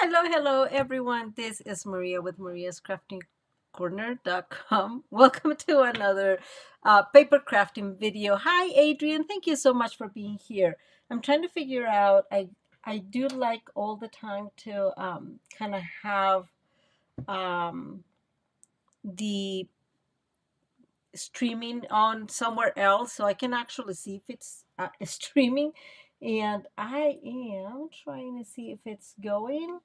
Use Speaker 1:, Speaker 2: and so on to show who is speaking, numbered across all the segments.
Speaker 1: Hello, everyone. This is Maria with mariascraftingcorner.com. Welcome to another paper crafting video. Hi, Adrian. Thank you so much for being here. I'm trying to figure out, I do like all the time to kind of have um, the streaming on somewhere else so I can actually see if it's streaming. And I am trying to see if it's going.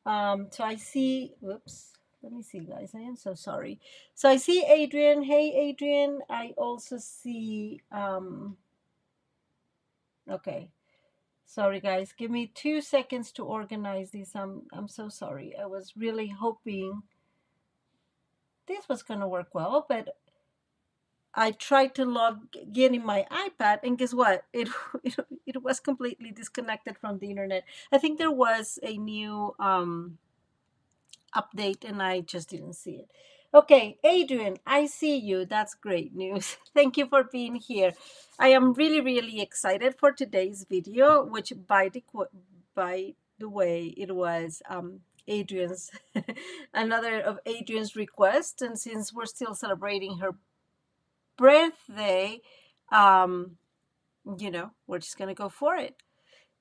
Speaker 1: So I see, whoops, let me see, guys. I am so sorry. So I see Adrian. Hey, Adrian. I also see, okay. Sorry, guys. Give me 2 seconds to organize this. I'm so sorry. I was really hoping this was going to work well, but I tried to get in my iPad, and guess what? It was completely disconnected from the internet. I think there was a new update and I just didn't see it. Okay, Adrian, I see you. That's great news. Thank you for being here. I am really excited for today's video, which by the way, it was Adrian's another of Adrian's requests, and since we're still celebrating her birthday, um, we're just gonna go for it.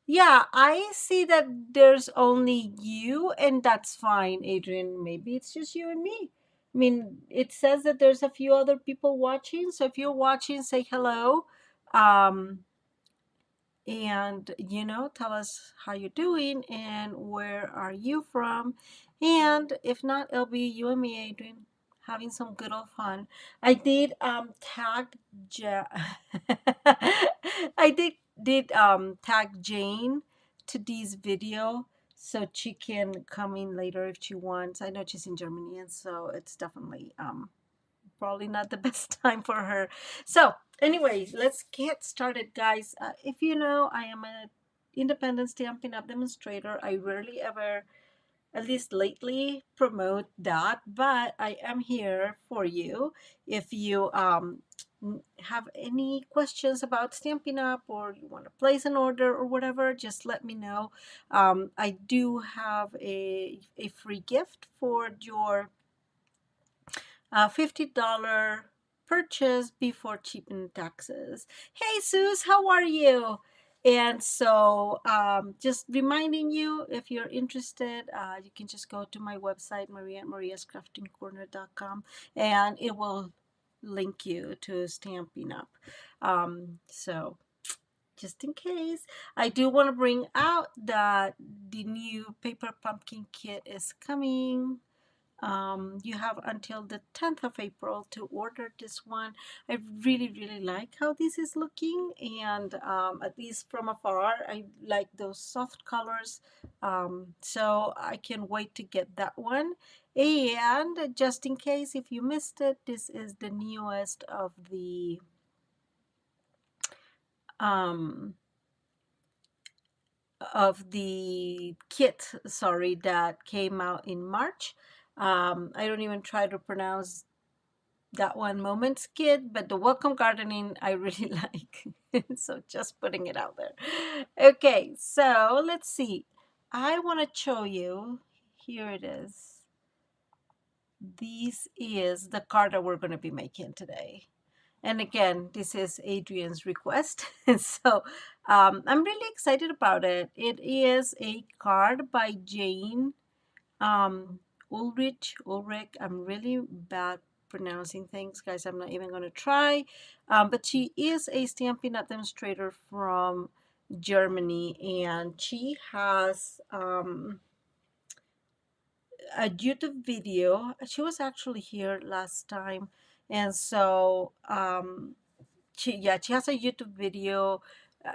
Speaker 1: Yeah, I see that there's only you, and that's fine, Adrian. Maybe it's just you and me. I mean, it says that there's a few other people watching, so if you're watching, say hello. Um, and tell us how you're doing and where are you from. And if not, it'll be you and me, Adrian, having some good old fun. I did tag ja I did tag Jane to this video so she can come in later if she wants. I know she's in Germany, and so it's definitely probably not the best time for her. So anyway, let's get started, guys. If you know, I am an independent Stampin' Up demonstrator. I rarely ever, at least lately, promote that, but I am here for you. If you have any questions about Stampin' Up, or you want to place an order or whatever, just let me know. I do have a free gift for your $50 purchase before shipping taxes. Hey, Suze, how are you? And so just reminding you, if you're interested, you can just go to my website, mariascraftingcorner.com, and it will link you to Stampin' Up. So just in case, I do want to bring out that the new paper pumpkin kit is coming. You have until the 10th of April to order this one. I really like how this is looking, and at least from afar, I like those soft colors. So I can wait to get that one. And just in case if you missed it, this is the newest um, of the kit, sorry, that came out in March. I don't even try to pronounce that one, Moments Kid, but the Welcome Gardening I really like. So just putting it out there. Okay, so let's see. I want to show you. Here it is. This is the card that we're going to be making today. And again, this is Adrian's request. So I'm really excited about it. It is a card by Jane Ulrich. I'm really bad pronouncing things, guys. I'm not even going to try. But she is a Stampin' Up demonstrator from Germany, and she has a YouTube video. She was actually here last time, and so she has a YouTube video.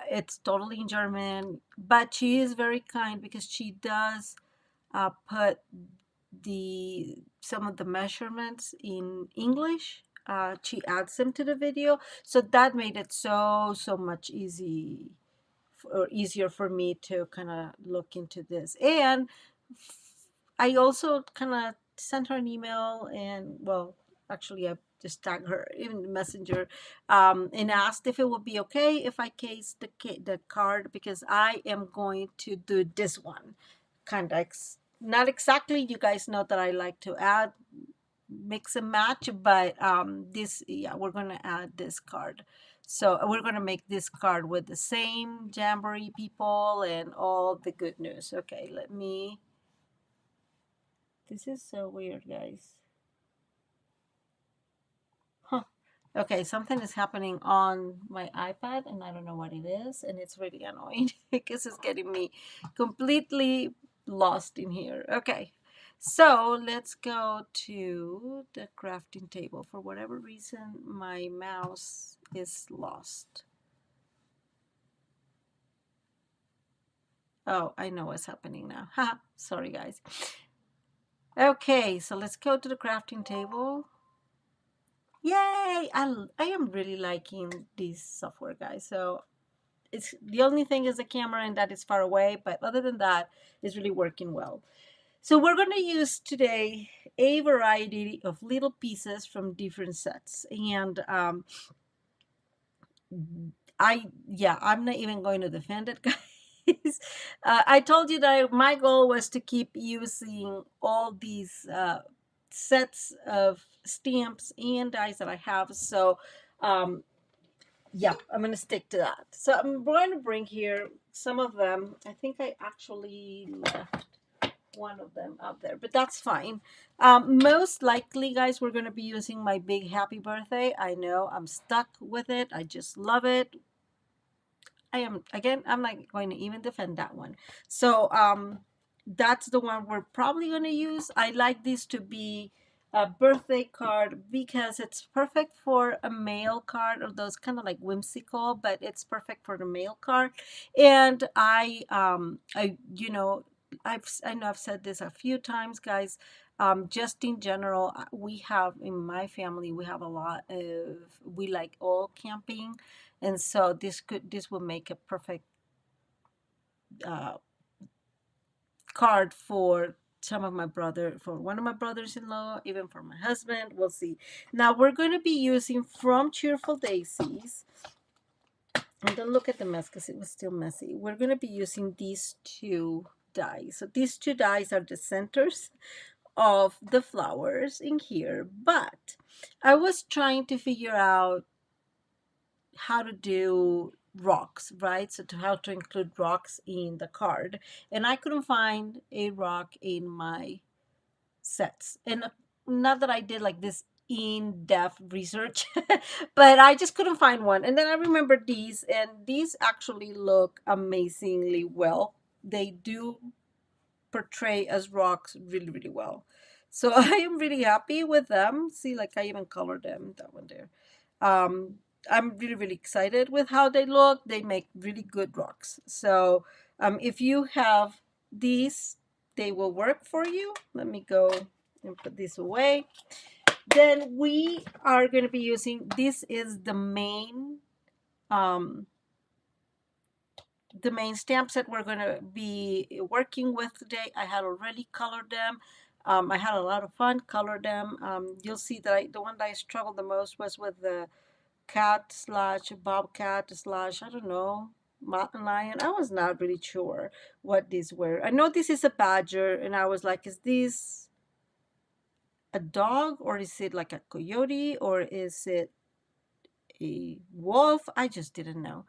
Speaker 1: It's totally in German, but she is very kind because she does put some of the measurements in English. She adds them to the video, so that made it so much easier for me to kind of look into this. And I also kind of sent her an email, and well, actually I just tagged her in the messenger, and asked if it would be okay if I case the card, because I am going to do this one. kind of not exactly, you guys know that I like to add mix and match, but this, yeah, we're gonna add this card. So we're gonna make this card with the same Jamboree people and all the good news. Okay, let me, this is so weird, guys. Huh. Okay, something is happening on my iPad and I don't know what it is, and it's really annoying because it's getting me completely lost in here. Okay, so let's go to the crafting table. For whatever reason, my mouse is lost. Oh, I know what's happening now. Ha, sorry guys. Okay, so let's go to the crafting table. Yay! I am really liking this software, guys. So it's the only thing is the camera and that is far away, but other than that, it's really working well. So we're going to use today a variety of little pieces from different sets. And I'm not even going to defend it, guys. I told you that my goal was to keep using all these sets of stamps and dies that I have. So um, yeah, I'm going to stick to that. So I'm going to bring here some of them. I think I actually left one of them out there, but that's fine. Most likely, guys, we're going to be using my big happy birthday. I know I'm stuck with it. I just love it. I am, again, I'm not going to even defend that one. So that's the one we're probably going to use. I like this to be a birthday card because it's perfect for a mail card, or those kind of like whimsical, but it's perfect for the mail card. And you know, I know I've said this a few times, guys. Just in general, we have in my family, we have a lot of, we like all camping, and so this will make a perfect uh, card for some of my brother, for one of my brothers-in-law, even for my husband. We'll see. Now we're going to be using from Cheerful Daisies, and don't look at the mess because it was still messy. We're going to be using these two dies. So these two dies are the centers of the flowers in here, but I was trying to figure out how to do rocks, right? So to how to include rocks in the card. And I couldn't find a rock in my sets. And not that I did like this in-depth research, but I just couldn't find one. And then I remembered these, and these actually look amazingly well. They do portray as rocks really, really well. So I am really happy with them. See, like I even colored them, that one there. I'm really, really excited with how they look. They make really good rocks. So if you have these, they will work for you. Let me go and put this away. Then we are going to be using, this is um, the main stamps that we're going to be working with today. I had already colored them. I had a lot of fun colored them. You'll see that the one that I struggled the most was with the cat slash bobcat slash, I don't know, mountain lion. I was not really sure what these were. I know this is a badger, and I was like, is this a dog, or is it like a coyote, or is it a wolf? I just didn't know.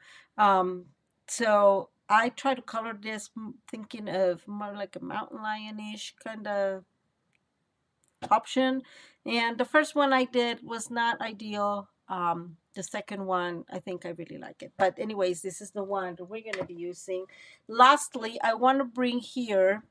Speaker 1: So I tried to color this thinking of more like a mountain lionish kind of option. And the first one I did was not ideal. The second one, I think I really like it. But anyways, this is the one that we're going to be using. Lastly, I want to bring here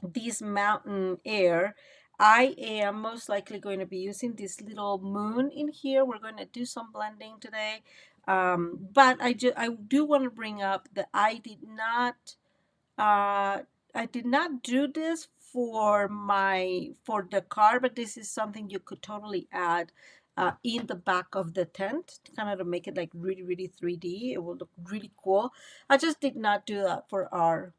Speaker 1: this mountain air. I am most likely going to be using this little moon in here. We're going to do some blending today. But I do want to bring up that I did not do this for the car, but this is something you could totally add in the back of the tent, kind of to make it like really, really 3D. It will look really cool. I just did not do that for our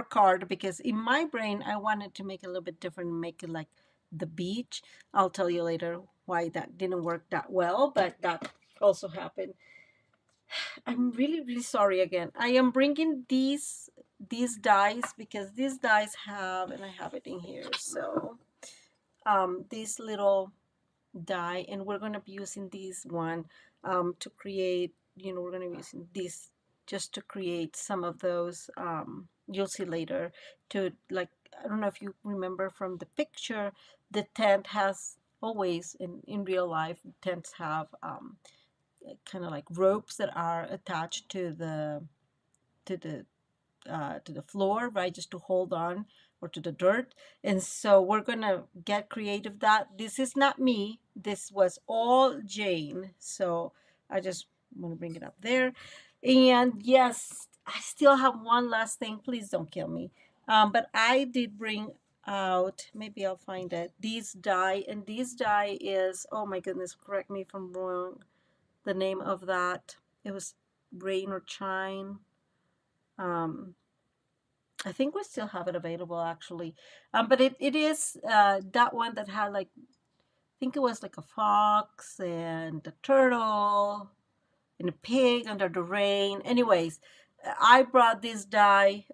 Speaker 1: card, because in my brain I wanted to make it a little bit different, make it like the beach. I'll tell you later why that didn't work that well, but that also happened. I'm really, really sorry again. I am bringing these these dies, because these dies have, and I have it in here, so this little die, and we're going to be using this one to create, you know, we're going to be using this just to create some of those, you'll see later, to like, I don't know if you remember from the picture, the tent has always, in real life, tents have kind of like ropes that are attached to the to the floor, right? Just to hold on, or to the dirt. And so we're gonna get creative. That this is not me. This was all Jane. So I just want to bring it up there. And yes, I still have one last thing. Please don't kill me. But I did bring out, maybe I'll find it, these die. And these die is, oh my goodness, correct me if I'm wrong, the name of that. It was Rain or Shine. Um, I think we still have it available actually. But it is that one that had like, I think it was like a fox and a turtle and a pig under the rain. Anyways, I brought this die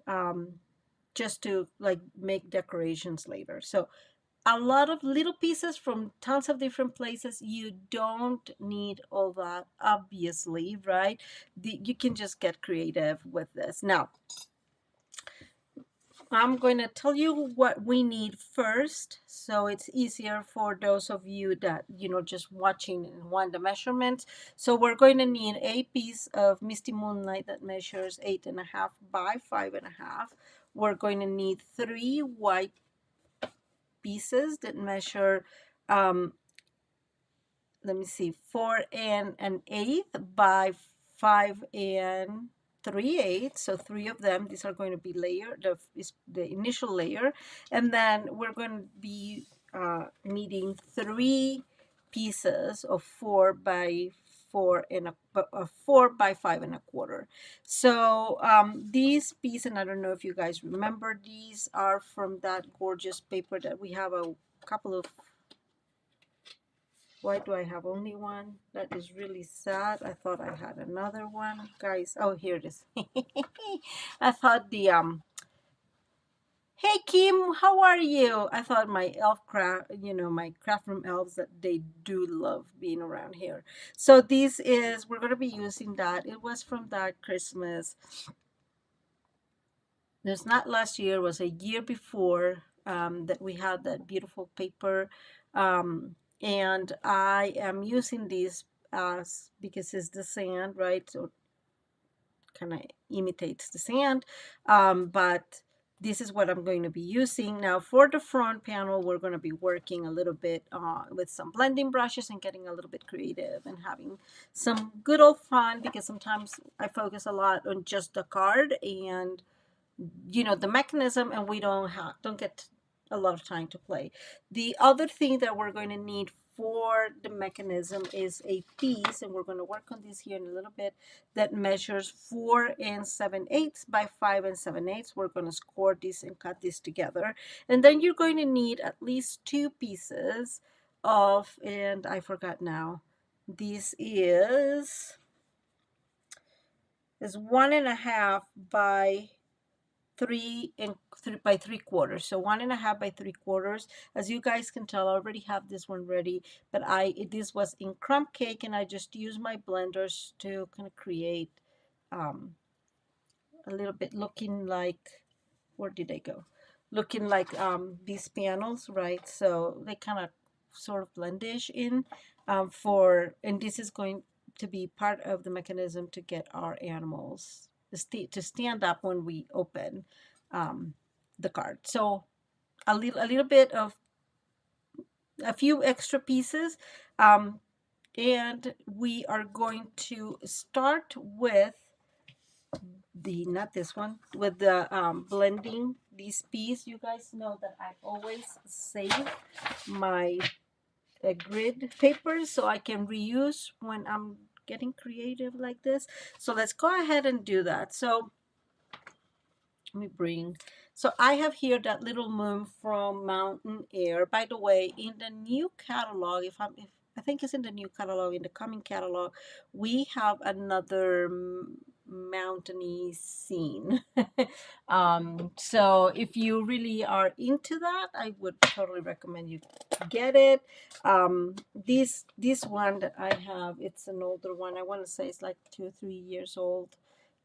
Speaker 1: just to like make decorations later. So a lot of little pieces from tons of different places. You don't need all that, obviously, right? You can just get creative with this. Now, I'm going to tell you what we need first, so it's easier for those of you that, you know, just watching and want the measurements. So we're going to need a piece of Misty Moonlight that measures 8.5 by 5.5. We're going to need 3 white pieces that measure, let me see, 4 and an eighth by 5 and 3/8. So 3 of them. These are going to be layered. The initial layer, and then we're going to be needing 3 pieces of 4 by 4 and 4 by 5.25. So these pieces, and I don't know if you guys remember, these are from that gorgeous paper that we have a couple of. Why do I have only one? That is really sad. I thought I had another one. Guys, oh, here it is. I thought the, hey Kim, how are you? I thought my elf craft, you know, my craft room elves, that they do love being around here. So this is, we're going to be using that. It was from that Christmas. There's not last year, it was a year before that we had that beautiful paper. And I am using this as, because it's the sand, right? So kind of imitates the sand. But this is what I'm going to be using. Now for the front panel, we're going to be working a little bit with some blending brushes and getting a little bit creative and having some good old fun, because sometimes I focus a lot on just the card and, you know, the mechanism, and we don't get a lot of time to play. The other thing that we're going to need for the mechanism is a piece, and we're going to work on this here in a little bit, that measures 4 and 7/8 by 5 and 7/8. We're going to score this and cut this together, and then you're going to need at least 2 pieces of, and I forgot now, this is 1.5 by 3 by 3/4. So 1.5 by 3/4. As you guys can tell, I already have this one ready, but this was in crumb cake, and I just used my blenders to kind of create a little bit looking like, where did they go? Looking like these panels, right? So they kind of sort of blendish in and this is going to be part of the mechanism to get our animals to stand up when we open the card. So a little bit of a few extra pieces, and we are going to start with not this one, with the blending these piece. You guys know that I always save my grid papers so I can reuse when I'm getting creative like this. So let's go ahead and do that. So let me bring, so I have here that little moon from Mountain Air. By the way, in the new catalog, if I think it's in the new catalog, in the coming catalog, we have another mountainy scene. So if you really are into that, I would totally recommend you get it. This one that I have, it's an older one. I want to say it's like 2 or 3 years old,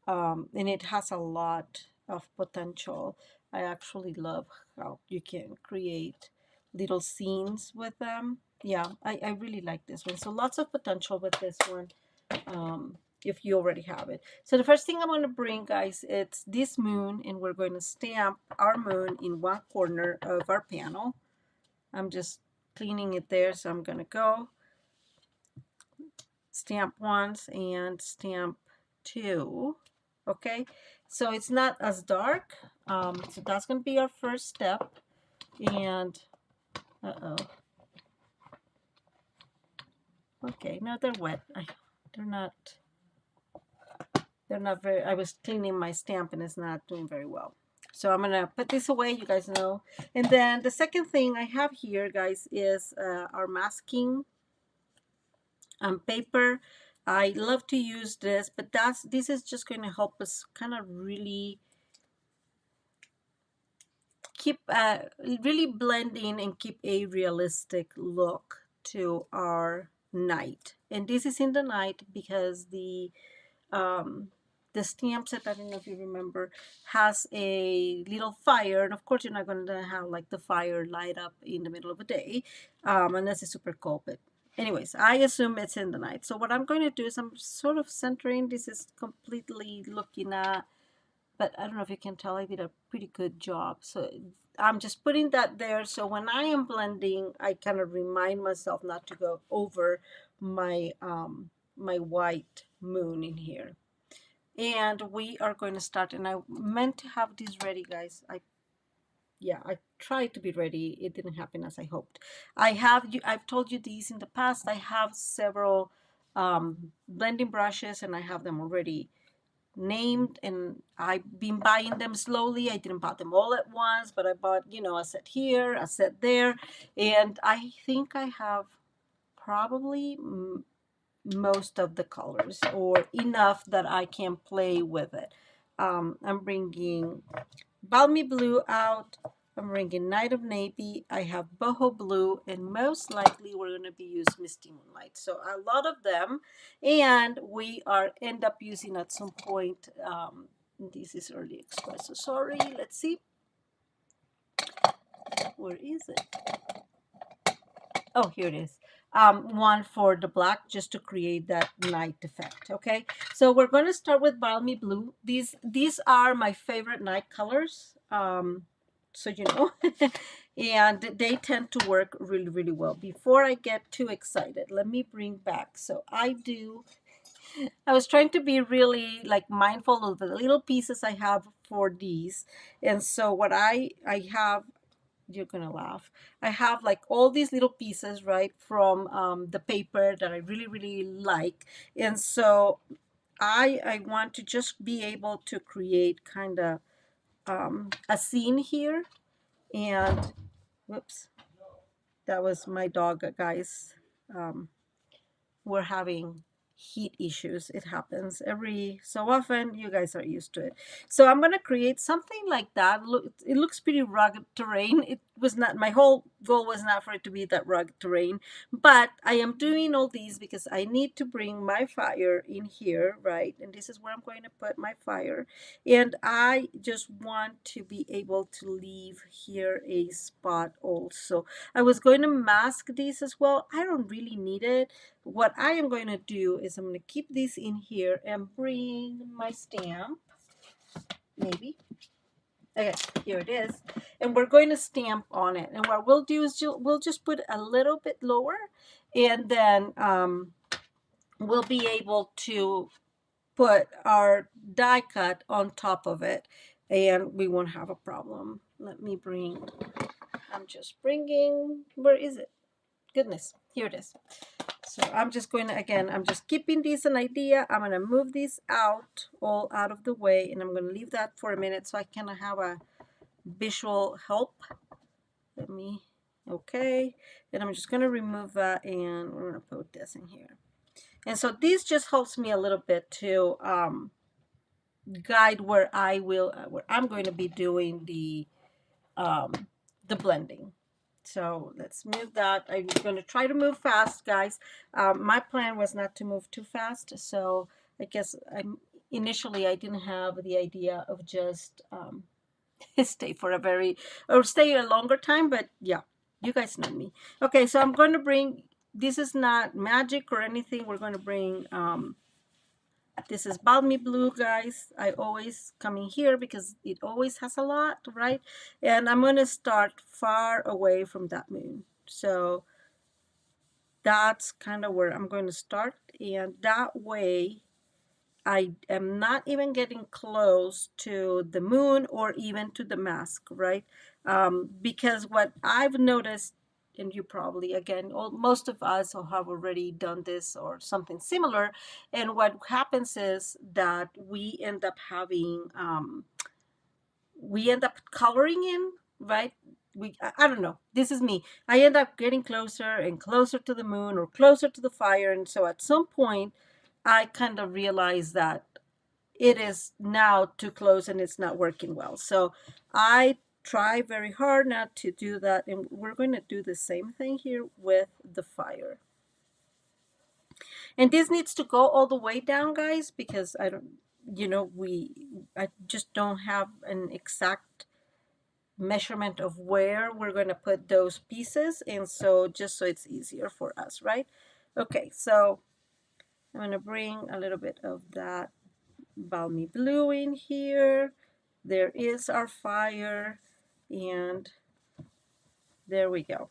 Speaker 1: and it has a lot of potential. I actually love how you can create little scenes with them. Yeah, I really like this one. So lots of potential with this one, if you already have it. So the first thing I'm going to bring, guys, it's this moon, and we're going to stamp our moon in one corner of our panel. I'm just cleaning it there, so I'm going to go stamp once and stamp two. Okay, so it's not as dark. So that's going to be our first step. And okay, no, they're wet. They're not. They're not very. I was cleaning my stamp and it's not doing very well. So I'm gonna put this away. You guys know. And then the second thing I have here, guys, is our masking paper. I love to use this, but this is just going to help us kind of really keep really blend in and keep a realistic look to our night. And this is in the night because the stamp set, I don't know if you remember, has a little fire, and of course you're not going to have like the fire light up in the middle of the day, unless it's super cold. But anyways, I assume it's in the night. So what I'm going to do is I'm sort of centering. This is completely looking at, but I don't know if you can tell, I did a pretty good job. So I'm just putting that there. So when I am blending, I kind of remind myself not to go over my my white moon in here. And we are going to start, and I meant to have this ready, guys. I tried to be ready. It didn't happen as I hoped. I've told you these in the past. I have several blending brushes, and I have them already named, and I've been buying them slowly. I didn't buy them all at once, but I bought, a set here, a set there, and I think I have probably most of the colors, or enough that I can play with it. I'm bringing Balmy Blue out. I'm bringing Night of Navy. I have Boho Blue, and most likely we're going to be using Misty Moonlight. So a lot of them, and we are end up using at some point. This is Early Express. So sorry. Let's see. Where is it? Oh, here it is. One for the black, just to create that night effect. Okay, so we're going to start with Balmy Blue. These are my favorite night colors, so you know. And they tend to work really, really well. Before I get too excited, let me bring back. So I was trying to be really like mindful of the little pieces I have for these. And so what I have, you're gonna laugh, I have like all these little pieces, right, from the paper that I really, really like. And so I want to just be able to create kind of a scene here. And whoops, that was my dog, guys. We're having heat issues. It happens every so often. You guys are used to it. So I'm going to create something like that. Look, it looks pretty rugged terrain. It was not, my whole goal was not for it to be that rugged terrain, but I am doing all these because I need to bring my fire in here, right? And this is where I'm going to put my fire. And I just want to be able to leave here a spot also. I was going to mask these as well. I don't really need it. What I am going to do is I'm going to keep this in here and bring my stamp, maybe. Okay, here it is. And we're going to stamp on it. And what we'll do is we'll just put a little bit lower, and then we'll be able to put our die cut on top of it, and we won't have a problem. Let me bring, I'm just bringing, where is it? Goodness, here it is. So I'm just going to, again, I'm just keeping this an idea. I'm going to move this out, all out of the way, and I'm going to leave that for a minute so I can have a visual help. Let me, okay. And I'm just going to remove that, and we're going to put this in here. And so this just helps me a little bit to guide where where I'm going to be doing um, the blending. So let's move that. I'm going to try to move fast, guys. My plan was not to move too fast, so I guess initially I didn't have the idea of just stay for a very or stay a longer time, but yeah, you guys know me. Okay, so I'm going to bring. This is not magic or anything. We're going to bring. This is balmy blue, guys. I always come in here because it always has a lot, right? And I'm going to start far away from that moon. So that's kind of where I'm going to start. And that way, I am not even getting close to the moon or even to the mask, right? Because what I've noticed, and you probably, again, most of us have already done this or something similar, and what happens is that we end up coloring in, right? I don't know. This is me. I end up getting closer and closer to the moon or closer to the fire, and so at some point, I kind of realize that it is now too close and it's not working well. So I try very hard not to do that. And we're going to do the same thing here with the fire. And this needs to go all the way down, guys, because I don't, I just don't have an exact measurement of where we're going to put those pieces. And so just so it's easier for us, right? Okay, so I'm going to bring a little bit of that balmy blue in here. There is our fire, and there we go.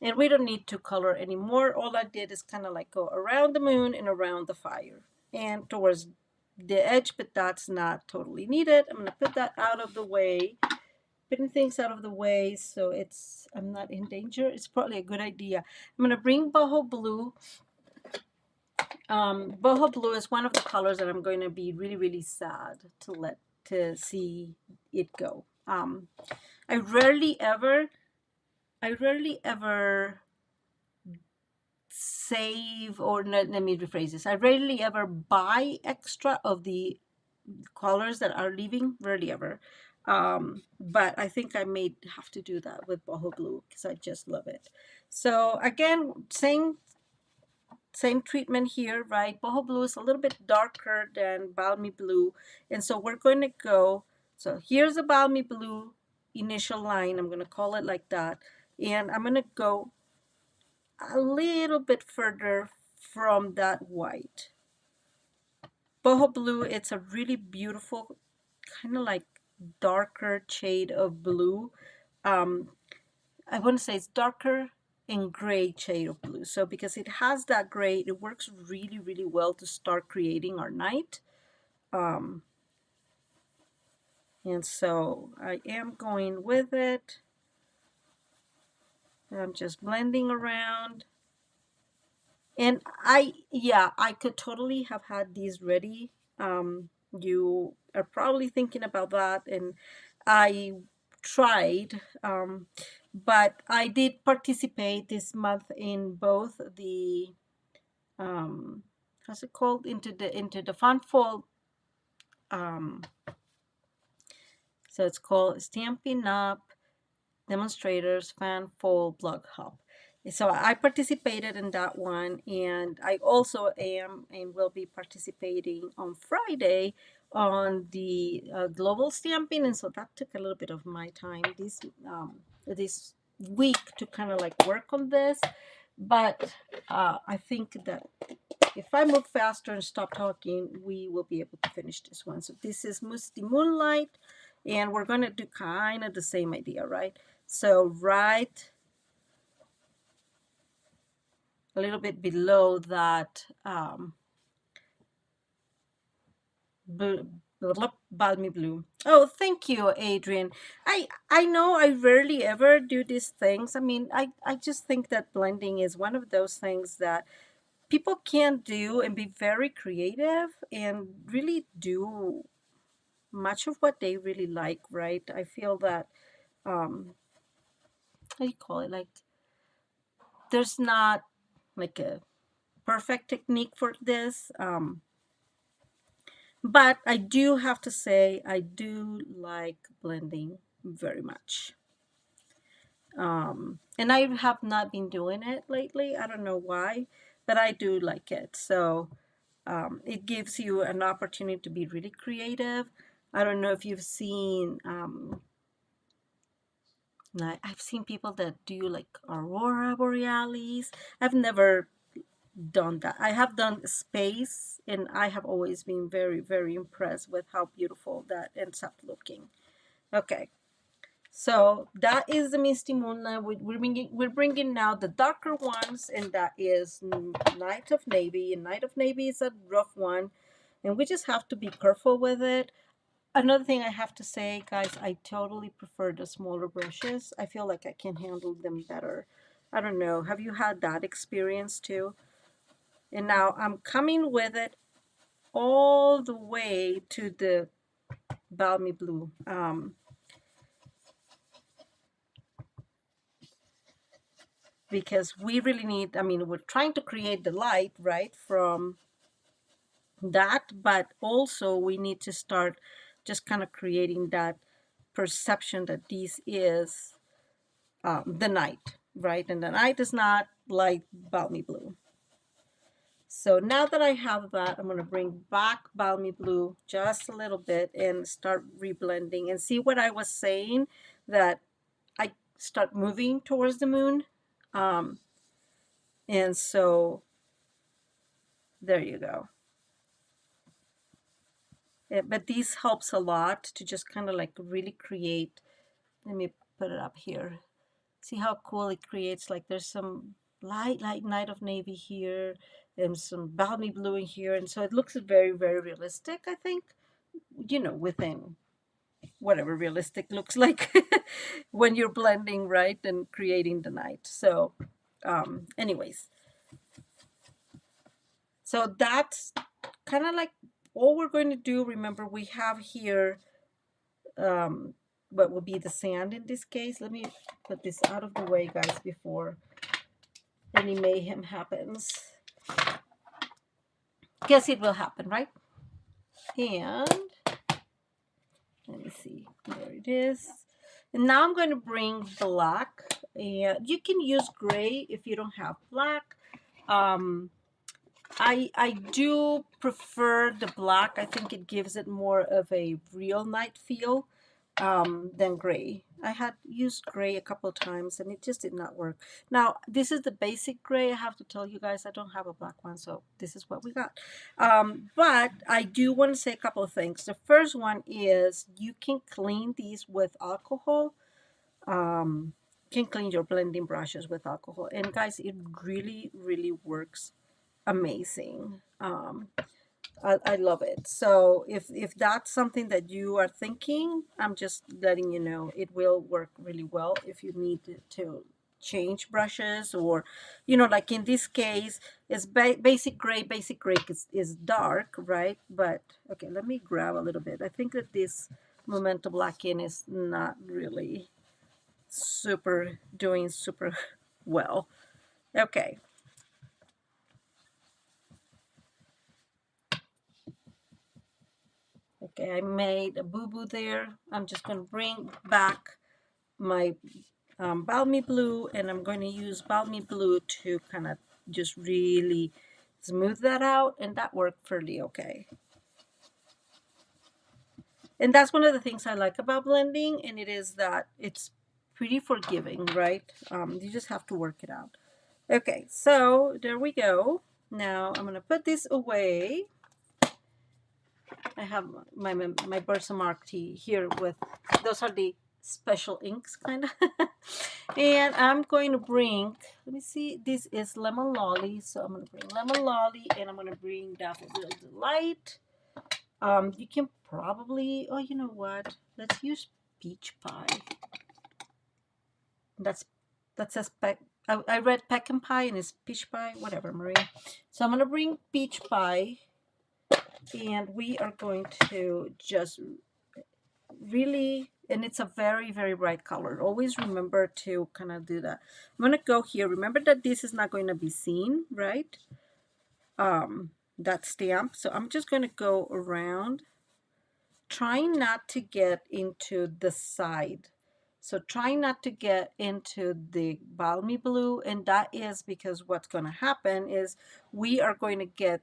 Speaker 1: And we don't need to color anymore. All I did is kind of like go around the moon and around the fire and towards the edge, but that's not totally needed. I'm going to put that out of the way, putting things out of the way so I'm not in danger. It's probably a good idea. I'm going to bring boho blue. Boho blue is one of the colors that I'm going to be really, really sad to see it go. I rarely ever save, or let me rephrase this. I rarely ever buy extra of the colors that are leaving, rarely ever. But I think I may have to do that with boho blue because I just love it. So again, same treatment here, right? Boho blue is a little bit darker than balmy blue. And so we're going to go, so here's a balmy blue initial line. I'm going to call it like that. And I'm going to go a little bit further from that white. Boho blue, it's a really beautiful, kind of like darker shade of blue. I want to say it's darker and gray shade of blue. So because it has that gray, it works really, really well to start creating our night. And so I am going with it. I'm just blending around. And I could totally have had these ready. You are probably thinking about that, and I tried, but I did participate this month in both the how's it called, into the fun fall. So it's called Stampin' Up Demonstrators Fan Fall Blog Hub. So I participated in that one, and I also am and will be participating on Friday on the global stamping, and so that took a little bit of my time this week to kind of like work on this. But I think that if I move faster and stop talking, we will be able to finish this one. So this is Musty Moonlight, and we're going to do kind of the same idea, right? So right a little bit below that balmy blue. Oh, thank you, Adrian. I know I rarely ever do these things. I mean, I just think that blending is one of those things that people can do and be very creative and really do much of what they really like, right? I feel that how do you call it, like there's not like a perfect technique for this. But I do have to say, I do like blending very much. And I have not been doing it lately. I don't know why, but I do like it. So it gives you an opportunity to be really creative. I don't know if you've seen, I've seen people that do like aurora borealis. I've never done that. I have done space, and I have always been very, very impressed with how beautiful that ends up looking. Okay, so that is the Misty Moonlight. We're bringing now the darker ones, and that is Night of Navy. And Night of Navy is a rough one, and we just have to be careful with it. Another thing I have to say, guys, I totally prefer the smaller brushes. I feel like I can handle them better. I don't know. Have you had that experience too? And now I'm coming with it all the way to the balmy blue. Because we really need, I mean, we're trying to create the light, right, from that, but also we need to start just kind of creating that perception that this is the night, right? And the night is not like balmy blue. So now that I have that, I'm going to bring back balmy blue just a little bit and start reblending and see what I was saying, that I start moving towards the moon. And so there you go. But this helps a lot to just kind of like really create. Let me put it up here. See how cool it creates? Like there's some light Night of Navy here and some balmy blue in here. And so it looks very, very realistic, I think, you know, within whatever realistic looks like when you're blending, right, and creating the night. So anyways, so that's kind of like all we're going to do. Remember, we have here what will be the sand in this case. Let me put this out of the way, guys, before any mayhem happens. Guess it will happen, right? And let me see. There it is. And now I'm going to bring black. And you can use gray if you don't have black. I do prefer the black. I think it gives it more of a real night feel than gray. I had used gray a couple of times and it just did not work. Now, this is the basic gray. I have to tell you guys, I don't have a black one, so this is what we got. But I do want to say a couple of things. The first one is you can clean these with alcohol. Can clean your blending brushes with alcohol. And guys, it really, really works amazing. I love it. So if that's something that you are thinking, I'm just letting you know it will work really well if you need to change brushes, or you know, like in this case it's basic gray. Basic gray is dark, right? But okay, let me grab a little bit. I think that this Memento Black in is not really doing super well. Okay. Okay, I made a boo-boo there. I'm just going to bring back my balmy blue, and I'm going to use balmy blue to kind of just really smooth that out, and that worked fairly okay. And that's one of the things I like about blending, and it is that it's pretty forgiving, right? You just have to work it out. Okay, so there we go. Now I'm going to put this away. I have my Versamark tea here with, those are the special inks kind of. And I'm going to bring, let me see, this is Lemon Lolly. So I'm going to bring Lemon Lolly, and I'm going to bring Daffodil Delight. You can probably, oh, you know what? Let's use Peach Pie. That says I read Pecan Pie and it's Peach Pie, whatever, Maria. So I'm going to bring Peach Pie. And we are going to just really, and it's a very, very bright color. Always remember to kind of do that. I'm going to go here. Remember that this is not going to be seen, right? that stamp. So I'm just going to go around, trying not to get into the side. So try not to get into the balmy blue, and that is because what's going to happen is we are going to get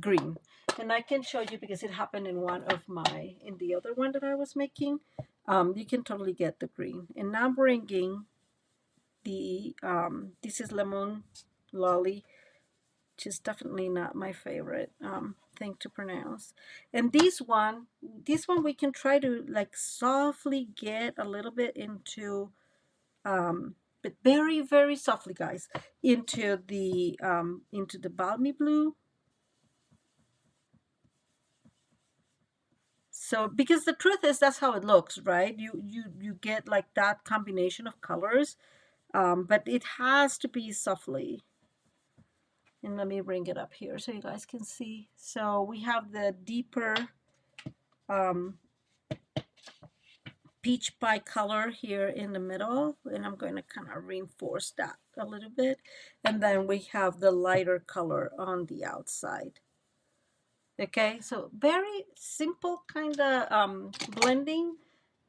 Speaker 1: green. And I can show you because it happened in in the other one that I was making. You can totally get the green. And now I'm bringing the, this is Lemon Lolly, which is definitely not my favorite thing to pronounce. And this one we can try to like softly get a little bit into, but very, very softly, guys, into the balmy blue. So, because the truth is that's how it looks, right? You get like that combination of colors, but it has to be softly. And let me bring it up here so you guys can see. So we have the deeper um, peach pie color here in the middle, and I'm going to kind of reinforce that a little bit. And then we have the lighter color on the outside. Okay, so very simple kind of blending.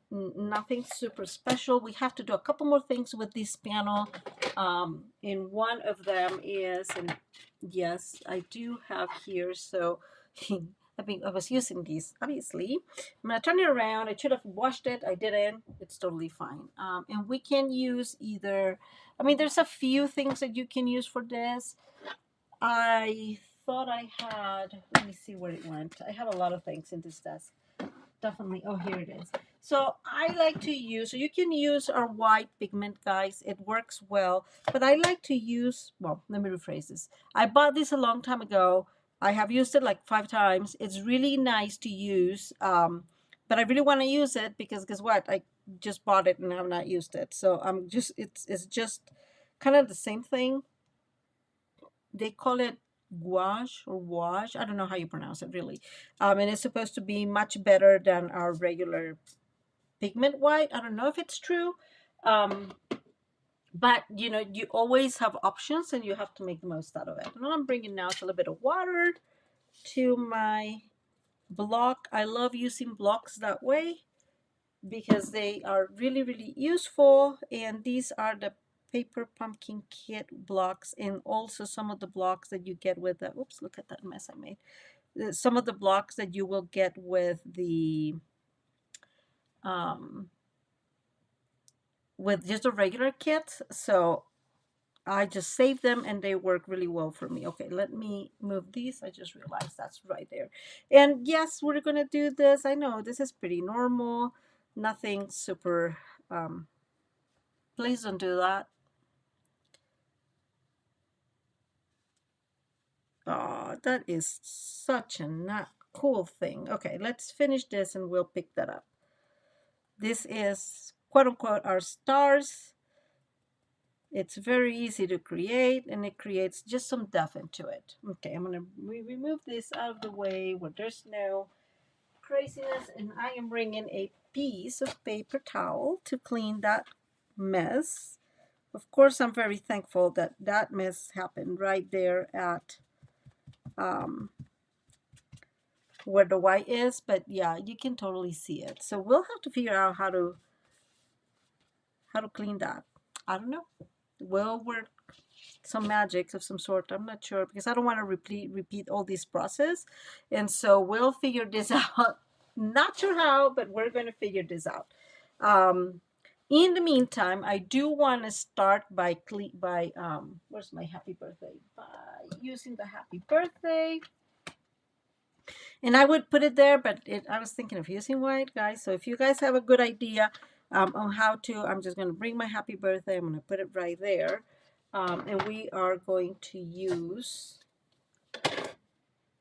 Speaker 1: Nothing super special. We have to do a couple more things with this panel. And one of them is, and yes, I do have here. So I was using these, obviously. I'm going to turn it around. I should have washed it. I didn't. It's totally fine. And we can use either, I mean, there's a few things that you can use for this. I thought I had, let me see where it went. I have a lot of things in this desk. Definitely. Oh, here it is. So I like to use, so you can use our white pigment, guys. It works well. But I like to use, well, let me rephrase this. I bought this a long time ago. I have used it like 5 times. It's really nice to use. But I really want to use it because guess what? I just bought it and have not used it. So I'm just, it's just kind of the same thing. They call it gouache or wash. I don't know how you pronounce it really. And it's supposed to be much better than our regular pigment white. I don't know if it's true. But you know, you always have options and you have to make the most out of it. And I'm bringing now a little bit of water to my block. I love using blocks that way because they are really, really useful. And these are the paper pumpkin kit blocks, and also some of the blocks that you get with the, oops, look at that mess I made. Some of the blocks that you will get with just a regular kit. So I just saved them and they work really well for me. Okay, let me move these. I just realized that's right there. And yes, we're gonna do this. I know this is pretty normal, nothing super, please don't do that. Oh, that is such a not cool thing. Okay, let's finish this and we'll pick that up. This is quote unquote our stars. It's very easy to create and it creates just some depth into it. Okay, I'm gonna remove this out of the way where there's no craziness, and I am bringing a piece of paper towel to clean that mess. Of course, I'm very thankful that that mess happened right there at where the white is, but yeah, you can totally see it. So we'll have to figure out how to clean that. I don't know. We'll work some magic of some sort. I'm not sure because I don't want to repeat all this process, and so we'll figure this out. Not sure how, but we're going to figure this out. In the meantime, I do want to start by where's my happy birthday? By using the happy birthday. And I would put it there, but I was thinking of using white, guys. So if you guys have a good idea on how to, I'm just going to bring my happy birthday. I'm going to put it right there. And we are going to use,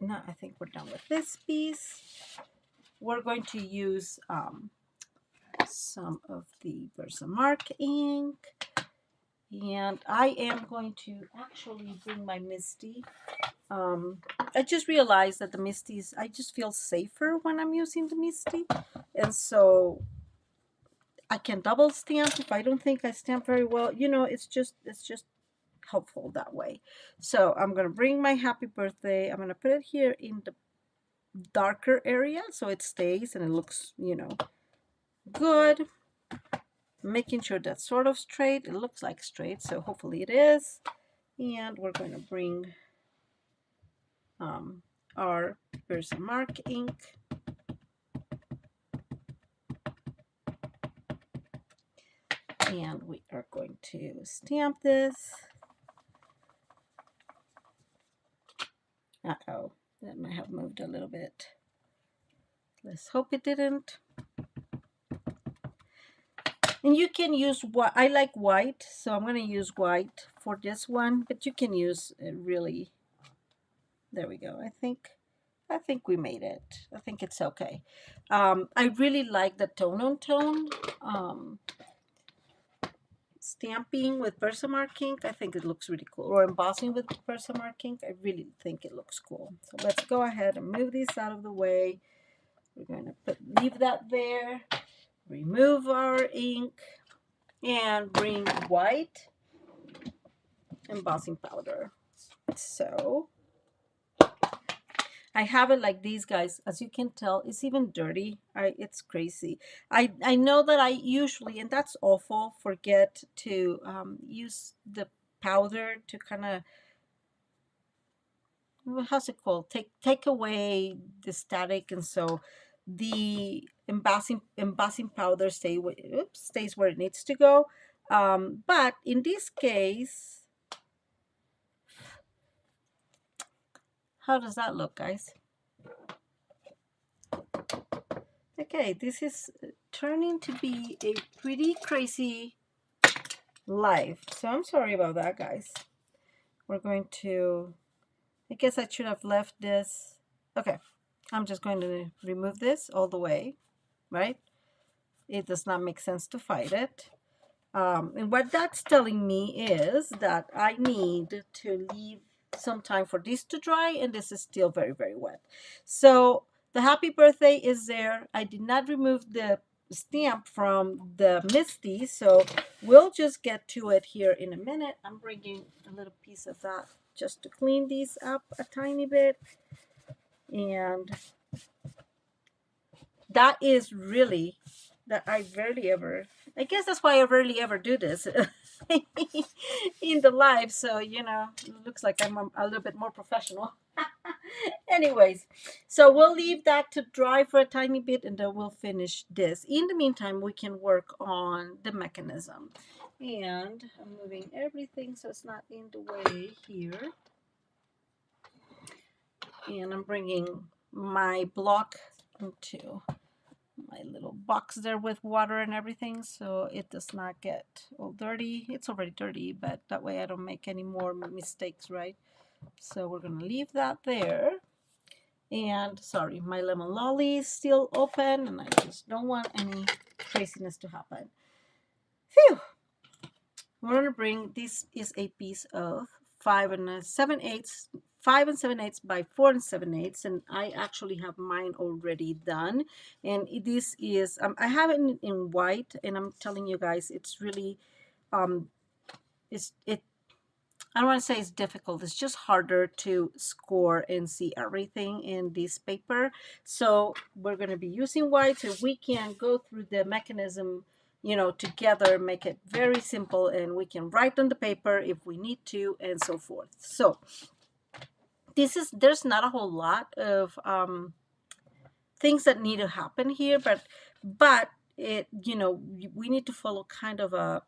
Speaker 1: no, I think we're done with this piece. We're going to use some of the Versamark ink. And I am going to actually bring my Misty. I just realized that the Misties, I just feel safer when I'm using the Misty. And so I can double stamp if I don't think I stamp very well. You know, it's just helpful that way. So I'm going to bring my happy birthday. I'm going to put it here in the darker area so it stays and it looks, you know, good. Making sure that's sort of straight. It looks like straight, so hopefully it is. And we're going to bring our Versamark ink. And we are going to stamp this. Uh-oh, that might have moved a little bit. Let's hope it didn't. And you can use what I like white, so I'm going to use white for this one, but you can use really. There we go. I think we made it. I think it's okay. I really like the tone-on-tone stamping with Versamark ink. I think it looks really cool. Or embossing with Versamark ink. I really think it looks cool. So let's go ahead and move these out of the way. We're going to leave that there. Remove our ink and bring white embossing powder. So I have it like these, guys. As you can tell, it's even dirty. It's crazy. I know that I usually, and that's awful, forget to use the powder to kind of, how's it called? Take away the static, and so the embossing powder stays where it needs to go. But in this case, how does that look, guys? Okay, this is turning to be a pretty crazy life. So I'm sorry about that, guys. We're going to, I guess I should have left this. Okay, I'm just going to remove this all the way, right? It does not make sense to fight it. And what that's telling me is that I need to leave some time for this to dry, and this is still very, very wet. So the happy birthday is there. I did not remove the stamp from the Misty, so we'll just get to it here in a minute. I'm bringing a little piece of that just to clean these up a tiny bit. And that is really that I rarely ever, I guess that's why I rarely ever do this in the live. So, you know, it looks like I'm a little bit more professional. Anyways, so we'll leave that to dry for a tiny bit and then we'll finish this. In the meantime, we can work on the mechanism. And I'm moving everything so it's not in the way here. And I'm bringing my block into my little box there with water and everything so it does not get all dirty. It's already dirty, but that way I don't make any more mistakes, right? So we're gonna leave that there. And sorry, my lemon lolly is still open and I just don't want any craziness to happen. Phew. We're gonna bring, this is a piece of 5 7/8 by 4 7/8, and I actually have mine already done. And this is I have it in white, and I'm telling you guys, it's really I don't want to say it's difficult. It's just harder to score and see everything in this paper. So we're going to be using white so we can go through the mechanism, you know, together, make it very simple, and we can write on the paper if we need to, and so forth. So there's not a whole lot of things that need to happen here, but it, you know, we need to follow kind of a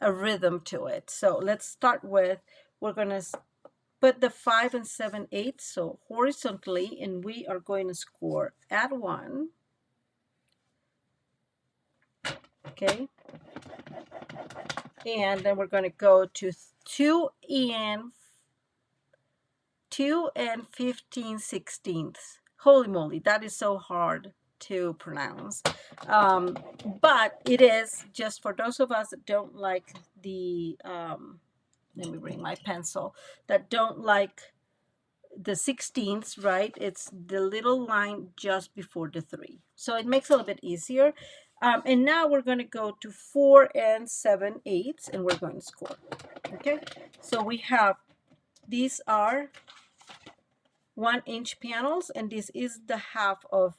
Speaker 1: rhythm to it. So let's start with, we're going to put the 5 7/8 so horizontally, and we are going to score at 1. Okay, and then we're going to go to 2 and 15/16. Holy moly, that is so hard to pronounce, but it is just for those of us that don't like the let me bring my pencil, that don't like the 16ths, right? It's the little line just before the 3, so it makes it a little bit easier. And now we're going to go to 4 7/8 and we're going to score. Okay, so we have, these are 1-inch panels, and this is the half of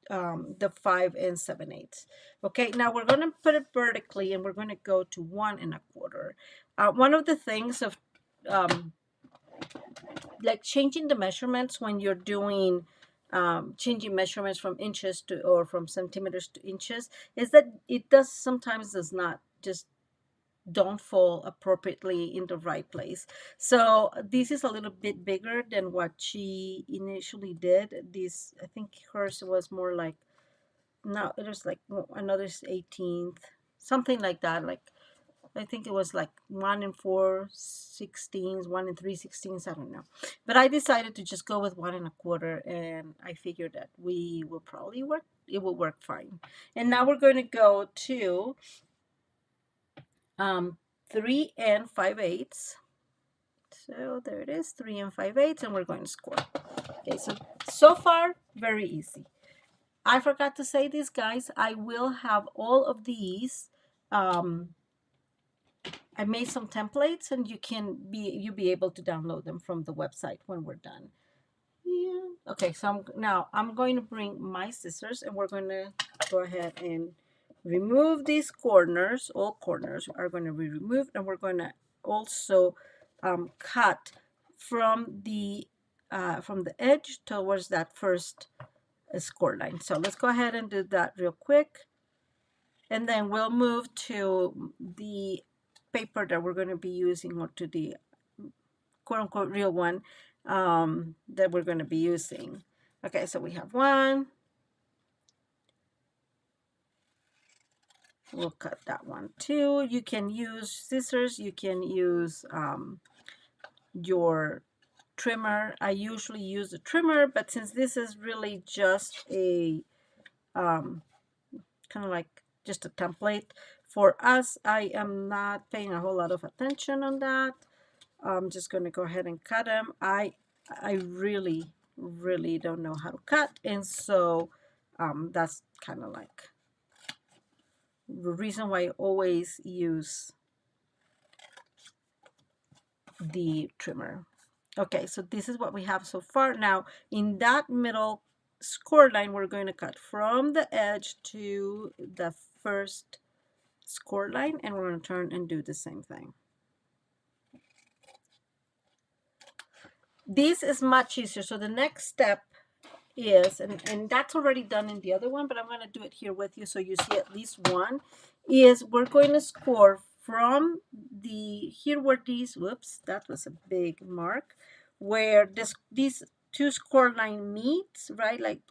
Speaker 1: the 5 7/8. Okay, now we're going to put it vertically and we're going to go to 1 1/4. One of the things of like changing the measurements when you're doing changing measurements from inches to, or from centimeters to inches, is that it does sometimes does not just don't fall appropriately in the right place. So this is a little bit bigger than what she initially did. This, I think hers was more like, no, it was like another 18th, something like that. Like, I think it was like 1 4/16, 1 3/16. I don't know. But I decided to just go with 1 1/4, and I figured that we will probably work, it will work fine. And now we're going to go to 3 5/8. So there it is, 3 5/8, and we're going to score. Okay, so far, very easy. I forgot to say this, guys. I will have all of these. I made some templates, and you'll be able to download them from the website when we're done. Yeah. Okay, so now I'm going to bring my scissors, and we're going to go ahead and remove these corners. All corners are going to be removed, and we're going to also cut from the edge towards that first score line. So let's go ahead and do that real quick, and then we'll move to the paper that we're going to be using, or to the quote-unquote real one that we're going to be using. Okay, so we have one. We'll cut that one too. You can use scissors. You can use your trimmer. I usually use a trimmer, but since this is really just a kind of like just a template for us, I am not paying a whole lot of attention on that. I'm just going to go ahead and cut them. I really don't know how to cut, and so that's kind of like the reason why I always use the trimmer. Okay, so this is what we have so far. Now in that middle score line, we're going to cut from the edge to the first score line, and we're going to turn and do the same thing. This is much easier. So the next step is, and that's already done in the other one, but I'm going to do it here with you so you see at least one, is we're going to score from the, here where these, whoops, that was a big mark, where these two score line meets, right? Like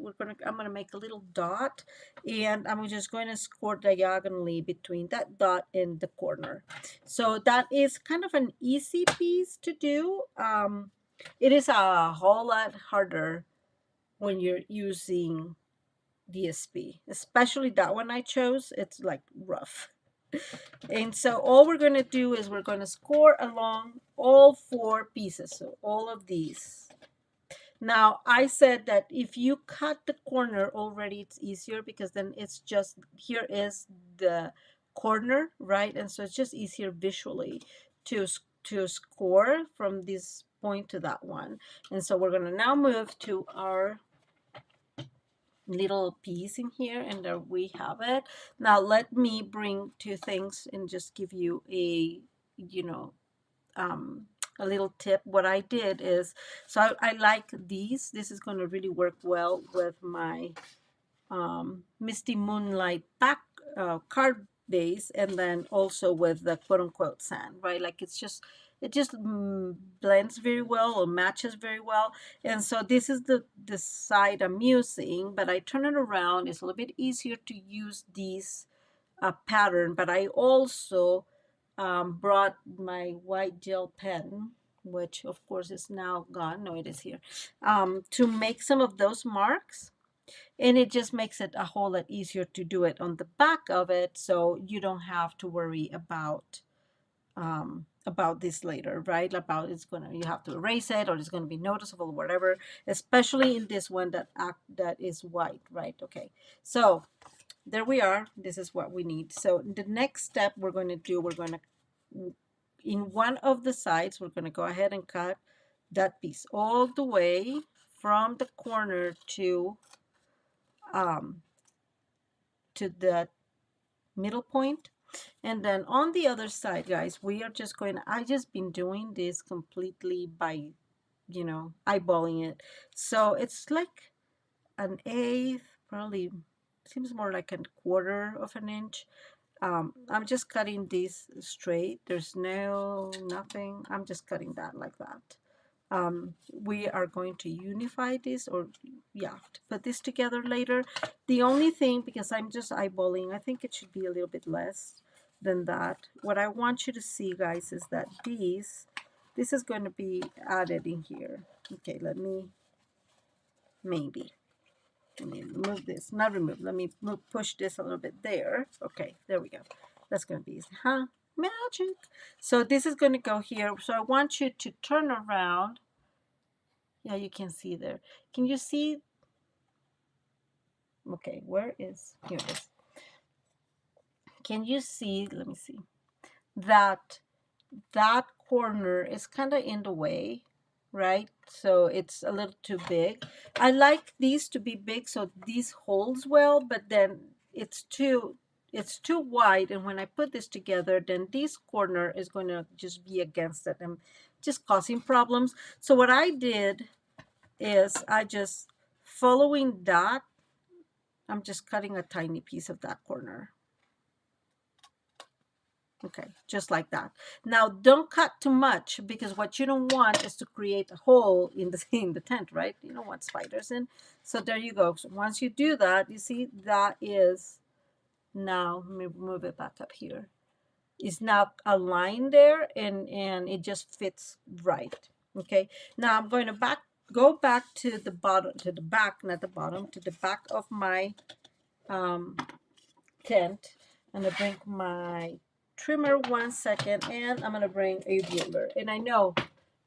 Speaker 1: I'm going to make a little dot, and I'm just going to score diagonally between that dot and the corner. So that is kind of an easy piece to do. It is a whole lot harder when you're using DSP, especially that one I chose. It's like rough. And so all we're going to do is we're going to score along all 4 pieces, so all of these. Now I said that if you cut the corner already, it's easier, because then it's just, here is the corner, right? And so it's just easier visually to score from this point to that one. And so we're going to now move to our little piece in here, and there we have it. Now let me bring 2 things and just give you a, you know, a little tip. What I did is, so I like these. This is going to really work well with my Misty Moonlight back card base, and then also with the quote-unquote sand, right? Like it just blends very well, or matches very well. And so this is the side I'm using, but I turn it around. It's a little bit easier to use these pattern, but I also brought my white gel pen, which of course is now gone. No, it is here, to make some of those marks. And it just makes it a whole lot easier to do it on the back of it, so you don't have to worry about this later, right? About you have to erase it, or it's gonna be noticeable, or whatever. Especially in this one that is white, right? Okay, so there we are. This is what we need. So the next step we're going to do, we're going to, in one of the sides, we're going to go ahead and cut that piece all the way from the corner to the middle point. And then on the other side, guys, we are just going to, I just been doing this completely by, you know, eyeballing it. So it's like an eighth, probably seems more like a quarter of an inch. I'm just cutting this straight. There's nothing. I'm just cutting that like that. We are going to unify this, or yeah, to put this together later. The only thing, because I'm just eyeballing, I think it should be a little bit less than that. What I want you to see, guys, is that this is going to be added in here. Okay, let me move this, not remove, let me push this a little bit there. Okay, there we go. That's going to be easy, huh? Magic. So this is going to go here. So I want you to turn around. Yeah, you can see there. Can you see? Okay, where is, here it is. Can you see, let me see, that that corner is kind of in the way, right? So it's a little too big. I like these to be big so these holds well, but then it's too wide, and when I put this together, then this corner is going to just be against it and just causing problems. So what I did is I just, following that, I'm just cutting a tiny piece of that corner. Okay, just like that. Now, don't cut too much, because what you don't want is to create a hole in the in the tent, right? You don't want spiders in. So there you go. So once you do that, you see that is now, let me move it back up here. Is now a line there, and it just fits right. Okay. Now I'm going to go back to the bottom, to the back, not the bottom, to the back of my tent. I'm going to bring my trimmer 1 second, and I'm going to bring a ruler. And I know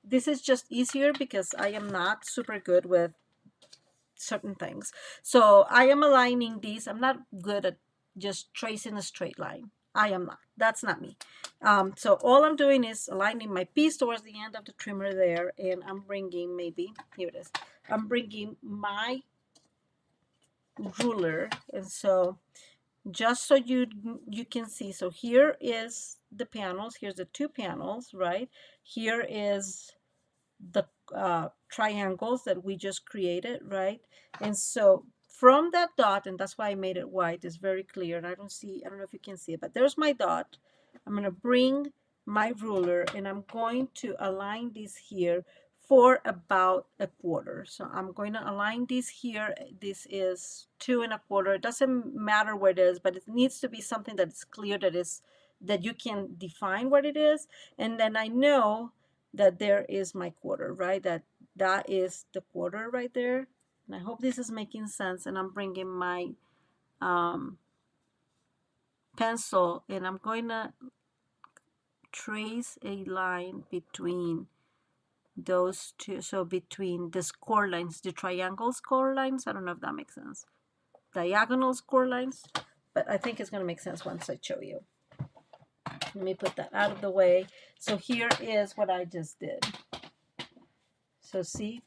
Speaker 1: this is just easier because I am not super good with certain things. So I am aligning these. I'm not good at just tracing a straight line. I am not. That's not me. So all I'm doing is aligning my piece towards the end of the trimmer there, and I'm bringing, maybe, here it is. I'm bringing my ruler, and so just so you can see, so here is the panels, here's the two panels, right? Here is the triangles that we just created, right? And so from that dot, and that's why I made it white, it's very clear, and I don't know if you can see it, but there's my dot. I'm going to bring my ruler, and I'm going to align this here for about a quarter. So I'm going to align this here. This is 2 1/4. It doesn't matter where it is, but it needs to be something that is clear, that you can define what it is. And then I know that there is my quarter, right? That is the quarter right there. And I hope this is making sense. And I'm bringing my pencil, and I'm going to trace a line between those two. So between the score lines, the triangle score lines, I don't know if that makes sense. Diagonal score lines, but I think it's going to make sense once I show you. Let me put that out of the way. So here is what I just did. So see,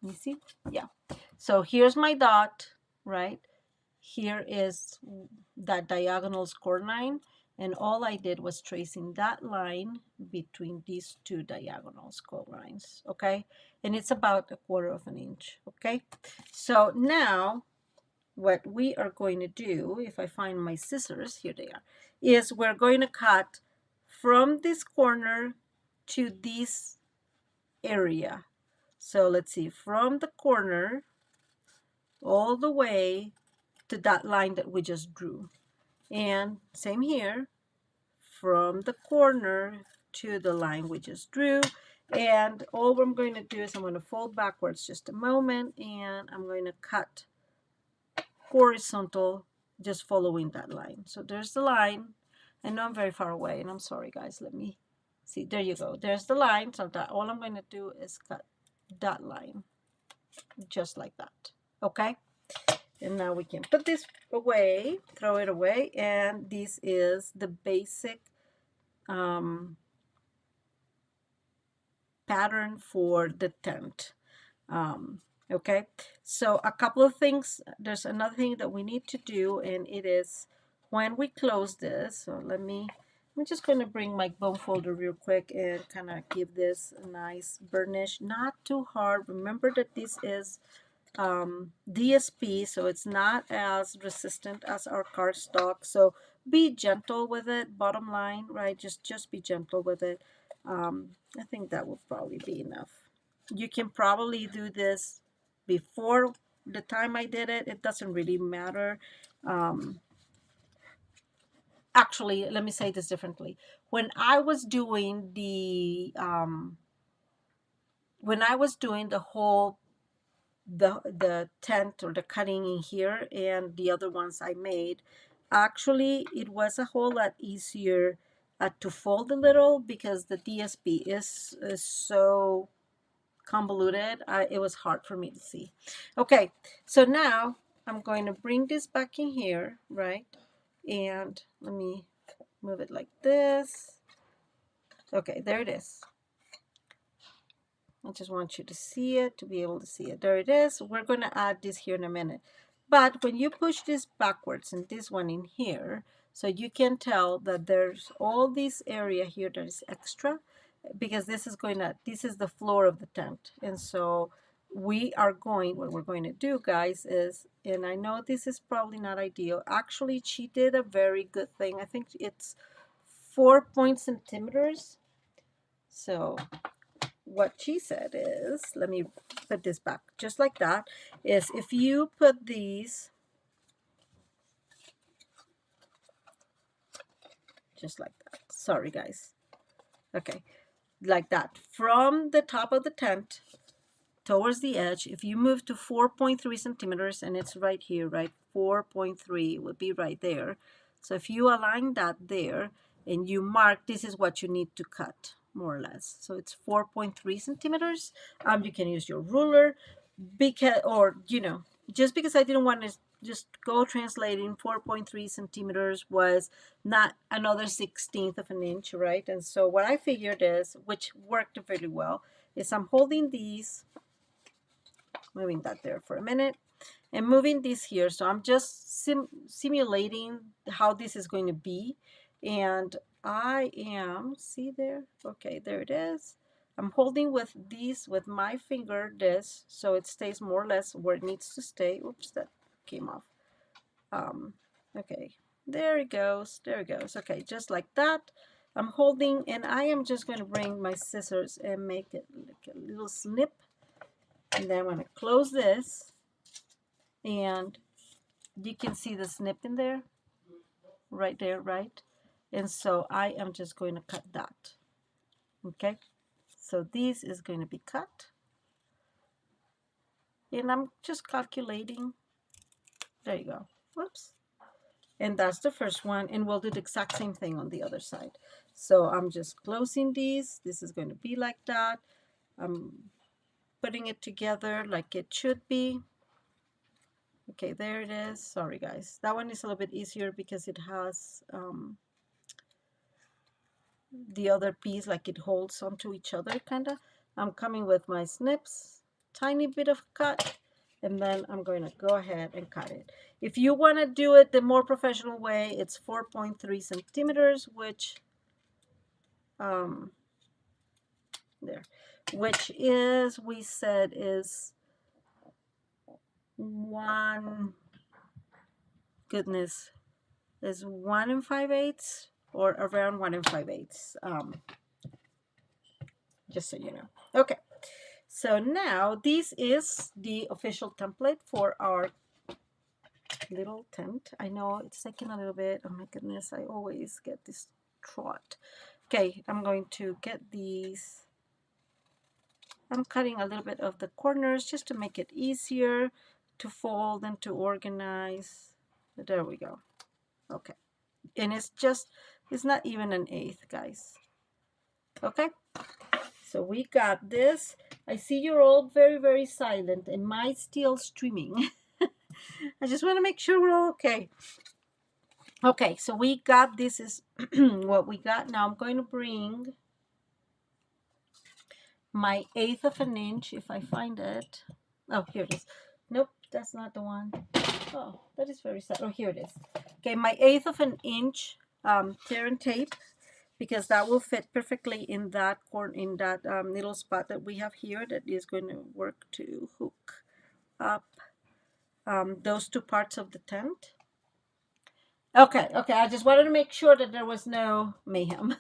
Speaker 1: you see? Yeah. So here's my dot, right? Here is that diagonal score line, and all I did was tracing that line between these two diagonal score lines, okay? And it's about 1/4 of an inch, okay? So now what we are going to do, if I find my scissors, here they are, is we're going to cut from this corner to this area. So let's see, from the corner all the way to that line that we just drew. And same here, from the corner to the line we just drew. And all I'm going to do is I'm going to fold backwards just a moment, and I'm going to cut horizontal, just following that line. So there's the line. I know I'm very far away, and I'm sorry, guys. Let me see. There you go. There's the line. So that all I'm going to do is cut that line just like that. Okay? And now we can put this away, throw it away, and this is the basic pattern for the tent. Okay, so a couple of things. There's another thing that we need to do, and it is when we close this. So I'm just going to bring my bone folder real quick and kind of give this a nice burnish, not too hard. Remember that this is DSP, so it's not as resistant as our cardstock. So be gentle with it. Bottom line, right? Just be gentle with it. I think that will probably be enough. You can probably do this before the time I did it. It doesn't really matter. Actually, let me say this differently. When I was doing the whole the tent or the cutting in here and the other ones I made, actually it was a whole lot easier to fold a little because the DSP is so convoluted. It was hard for me to see. Okay, so now I'm going to bring this back in here, right? And let me move it like this. Okay, there it is. I just want you to see it, to be able to see it. There it is. We're going to add this here in a minute. But when you push this backwards and this one in here, so you can tell that there's all this area here that is extra because this is the floor of the tent. And so what we're going to do, guys, is, and I know this is probably not ideal. Actually, she did a very good thing. I think it's 4 centimeters. So what she said is, let me put this back just like that, is if you put these just like that, sorry guys, okay, like that, from the top of the tent towards the edge, if you move to 4.3 centimeters, and it's right here, right, 4.3 would be right there. So if you align that there and you mark, this is what you need to cut, more or less. So it's 4.3 centimeters. You can use your ruler, because, or just because I didn't want to just go translating, 4.3 centimeters was not another 16th of an inch, right? And so what I figured is, which worked really well, is I'm holding these, moving that there for a minute, and moving this here. So I'm just simulating how this is going to be. And I am, see there? Okay, there it is. I'm holding with these, with my finger, this, so it stays more or less where it needs to stay. Oops, that came off. Okay, there it goes, there it goes. Okay, just like that. I'm holding, and I am just going to bring my scissors and make it like a little snip. And then I'm going to close this, and you can see the snip in there, right there, right? And so I am just going to cut that. Okay, so this is going to be cut, and I'm just calculating. There you go. Whoops. And that's the first one, and we'll do the exact same thing on the other side. So I'm just closing these. This is going to be like that. I'm putting it together like it should be. Okay, there it is. Sorry guys, that one is a little bit easier because it has the other piece, like it holds onto each other kind of. I'm coming with my snips, tiny bit of cut, and then I'm going to go ahead and cut it. If you want to do it the more professional way, it's 4.3 centimeters, which there, which is, we said, is one, goodness, is 1 5/8 or around 1 5/8. Just so you know. Okay, so now this is the official template for our little tent. I know it's taking a little bit. Oh my goodness, I always get this trot. Okay, I'm going to get these. I'm cutting a little bit of the corners just to make it easier to fold and to organize. There we go. Okay, and it's not even an eighth, guys. Okay, so we got this. I see you're all very, very silent, and mine's still streaming. I just want to make sure we're all okay. Okay, so we got, this is what we got. Now I'm going to bring my 1/8 of an inch, if I find it. Oh, here it is. Nope, that's not the one. Oh, that is very sad. Oh, here it is. Okay, my 1/8 of an inch tear and tape, because that will fit perfectly in that corner, in that little spot that we have here, that is going to work to hook up those two parts of the tent. Okay, I just wanted to make sure that there was no mayhem,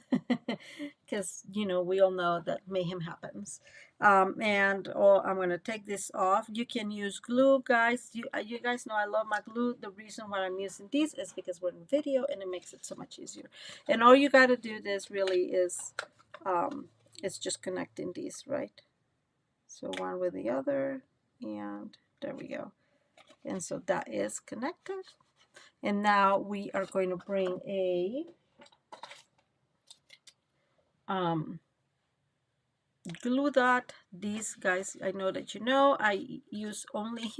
Speaker 1: because you know we all know that mayhem happens. And I'm gonna take this off. You can use glue, guys. You guys know I love my glue. The reason why I'm using these is because we're in video and it makes it so much easier. And all you gotta do this really is, it's just connecting these, right? So one with the other, and there we go. And so that is connected. And now we are going to bring a glue dot. These guys, I know that you know, I use only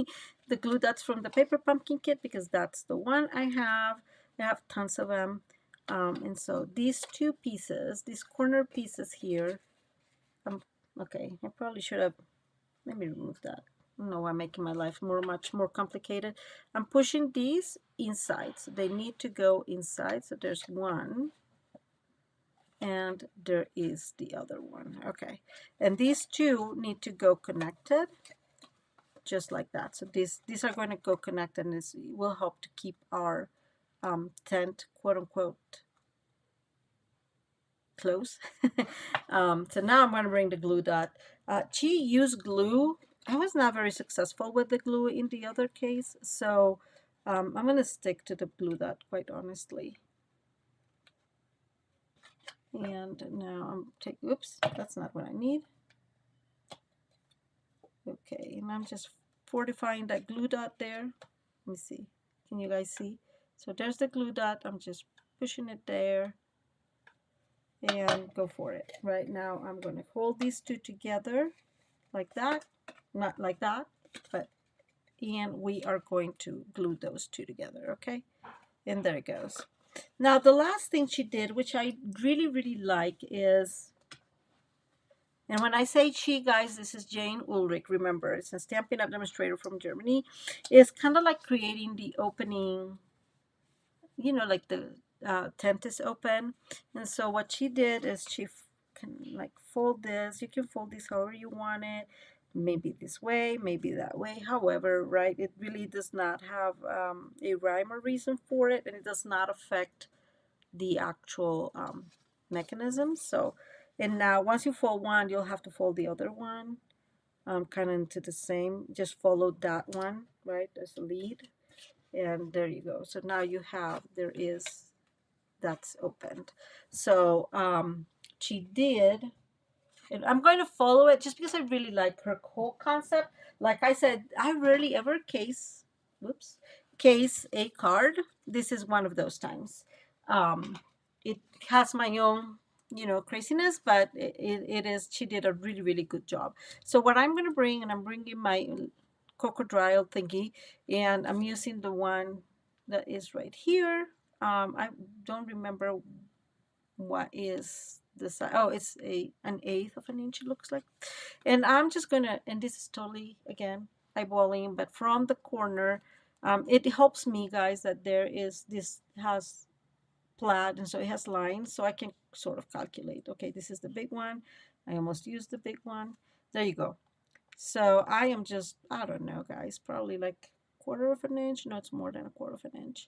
Speaker 1: the glue dots from the Paper Pumpkin kit because that's the one I have. I have tons of them. And so these two pieces, these corner pieces here, okay, I probably should have, let me remove that. No, I'm making my life much more complicated. I'm pushing these inside, so they need to go inside. So there's one, and there is the other one. Okay, and these two need to go connected, just like that. So these are going to go connected, and this will help to keep our tent, quote unquote, close. So now I'm going to bring the glue dot. She used glue. I was not very successful with the glue in the other case, so I'm going to stick to the glue dot, quite honestly. And now I'm taking, oops, that's not what I need. Okay, and I'm just fortifying that glue dot there. Let me see. Can you guys see? So there's the glue dot. I'm just pushing it there and go for it. Right now I'm going to hold these two together like that. Not like that, but, and we are going to glue those two together, okay? And there it goes. Now the last thing she did, which I really like, is, and when I say she, guys, this is JaneUllrich, remember, it's a Stampin' Up demonstrator from Germany. It's kind of like creating the opening, you know, like the tent is open. And so what she did is she can like fold this. You can fold this however you want it. Maybe this way, maybe that way. However, right, it really does not have a rhyme or reason for it, and it does not affect the actual mechanism. So, and now once you fold one, you'll have to fold the other one kind of into the same. Just follow that one, right, as the lead. And there you go. So now you have, there is, that's opened. So she did, and I'm going to follow it just because I really like her whole concept. Like I said, I rarely ever case, whoops, case a card. This is one of those times. It has my own, you know, craziness, but it is, she did a really good job. So what I'm going to bring, and I'm bringing my crocodile thingy, and I'm using the one that is right here. I don't remember what is the size. Oh, it's an 1/8 of an inch, it looks like. And I'm just gonna, and this is totally, again, eyeballing, but from the corner, it helps me, guys, that there is, this has plaid, and so it has lines, so I can sort of calculate, okay, this is the big one, I almost used the big one, there you go. So I am just, I don't know, guys, probably like 1/4 of an inch. No, it's more than 1/4 of an inch.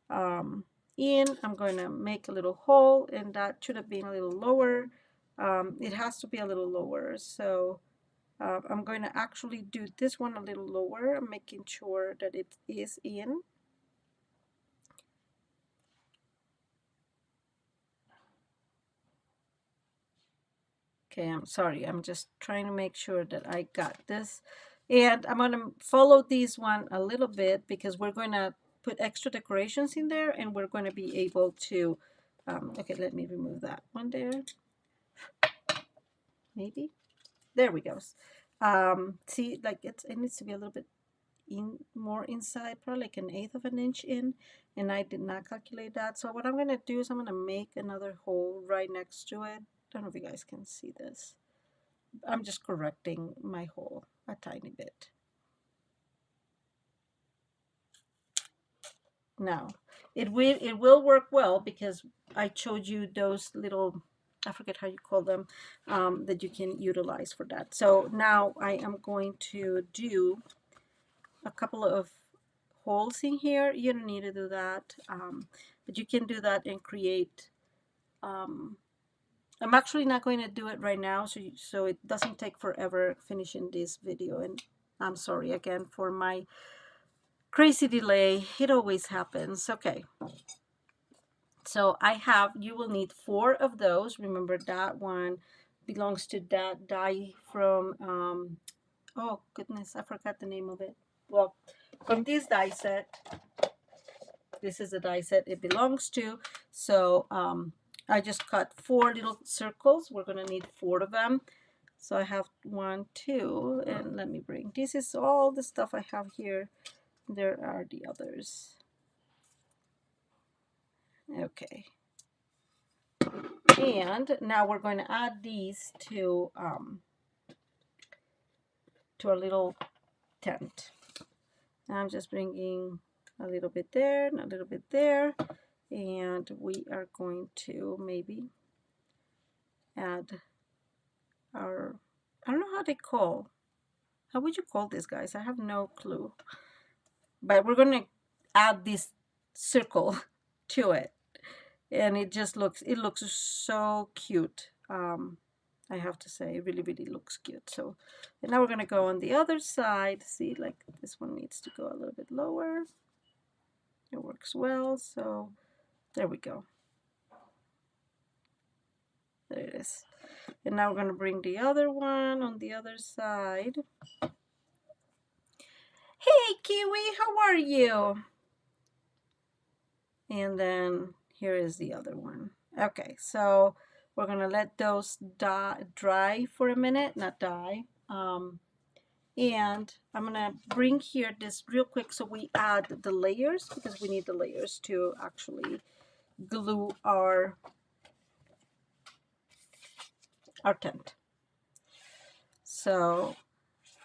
Speaker 1: I'm going to make a little hole, and that should have been a little lower. It has to be a little lower. So I'm going to actually do this one a little lower. I'm making sure that it is in. Okay, I'm sorry. I'm just trying to make sure that I got this. And I'm going to follow this one a little bit because we're going to put extra decorations in there, and we're going to be able to, okay, let me remove that one there. Maybe. There we go. See, like it needs to be a little bit in more inside, probably like 1/8 of an inch in, and I did not calculate that. So what I'm gonna do is I'm gonna make another hole right next to it. I don't know if you guys can see this. I'm just correcting my hole a tiny bit. Now, it will work well because I showed you those little, I forget how you call them, that you can utilize for that. So now I am going to do a couple of holes in here. You don't need to do that, but you can do that and create. I'm actually not going to do it right now, so it doesn't take forever finishing this video. And I'm sorry again for my crazy delay. It always happens. Okay. So you will need 4 of those. Remember that one belongs to that die from, oh goodness, I forgot the name of it. Well, from this die set, this is the die set it belongs to. So I just cut 4 little circles. We're going to need 4 of them. So I have 1, 2, and let me bring, this is all the stuff I have here. There are the others. Okay. And now we're going to add these to our little tent. I'm just bringing a little bit there and a little bit there, and we are going to maybe add our, I don't know how would you call this, guys? I have no clue, but we're going to add this circle to it, and it looks so cute. I have to say, it really, really looks cute. So, and now we're going to go on the other side. See, like this one needs to go a little bit lower. It works well. So there we go. There it is. And now we're going to bring the other one on the other side. Hey, Kiwi, how are you? And then here is the other one. Okay, so we're going to let those dry for a minute, not die. And I'm going to bring here this real quick so we add the layers, because we need the layers to actually glue our tent. So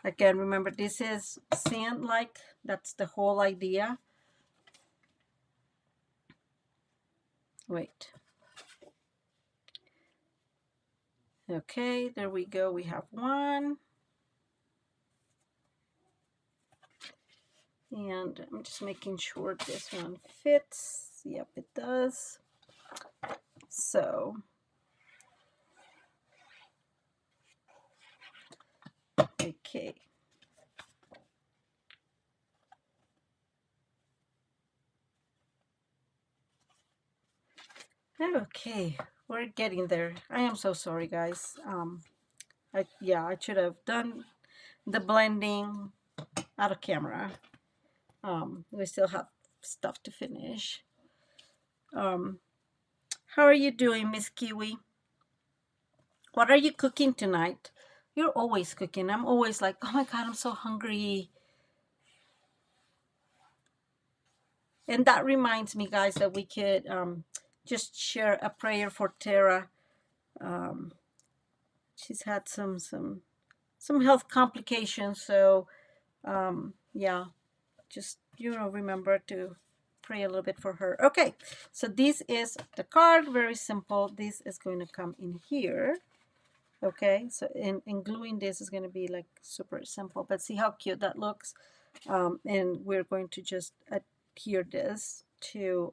Speaker 1: again, remember, this is sand-like. That's the whole idea. Wait. Okay, there we go. We have one. And I'm just making sure this one fits. Yep, it does. So, okay. Okay, we're getting there. I am so sorry, guys. I should have done the blending out of camera. We still have stuff to finish. How are you doing, Miss Kiwi? What are you cooking tonight? You're always cooking. I'm always like, oh my God, I'm so hungry. And that reminds me, guys, that we could just share a prayer for Tara. She's had some health complications, so yeah, just remember to pray a little bit for her. Okay, so this is the card. Very simple. This is going to come in here. Okay, so in gluing this is going to be like super simple, but see how cute that looks. And we're going to just adhere this to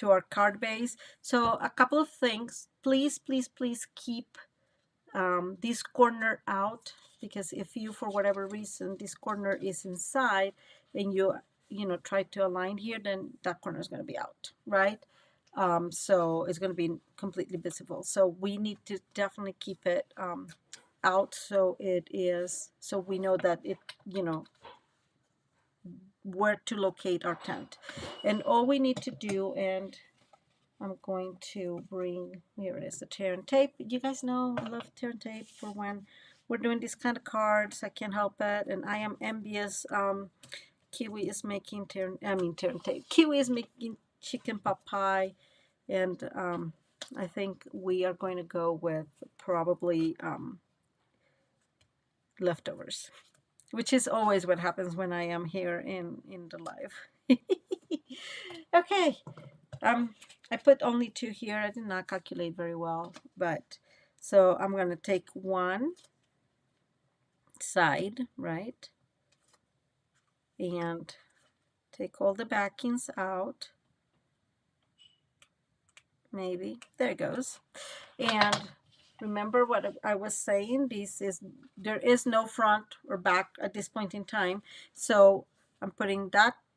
Speaker 1: our card base. So a couple of things. Please, please, please keep this corner out, because if you, for whatever reason, this corner is inside and you try to align here, then that corner is going to be out, right? So it's going to be completely visible. So we need to definitely keep it out, so we know that it, where to locate our tent. And all we need to do, and I'm going to bring, here it is, the tear and tape. You guys know I love tear and tape for when we're doing these kind of cards. I can't help it, and I am envious. Kiwi is making Kiwi is making chicken pot pie, and I think we are going to go with probably leftovers, which is always what happens when I am here in the live. Okay, I put only 2 here. I did not calculate very well, but so I'm going to take one side, right, and take all the backings out. Maybe there it goes. And remember what I was saying, there is no front or back at this point in time, so I'm putting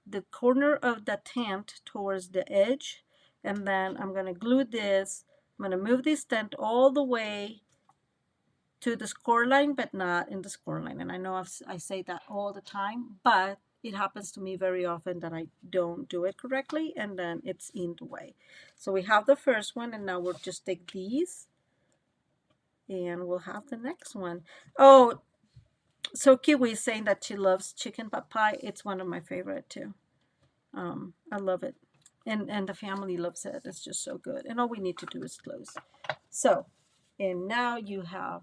Speaker 1: the corner of the tent towards the edge, and then I'm going to glue this. I'm going to move this tent all the way to the score line, but not in the score line. And I know I say that all the time, but it happens to me very often that I don't do it correctly, and then it's in the way. So we have the first one, and now we'll just take these, and we'll have the next one. Oh, so Kiwi is saying that she loves chicken pot pie. It's one of my favorite too. I love it, and the family loves it. It's just so good, and all we need to do is close. So, and now you have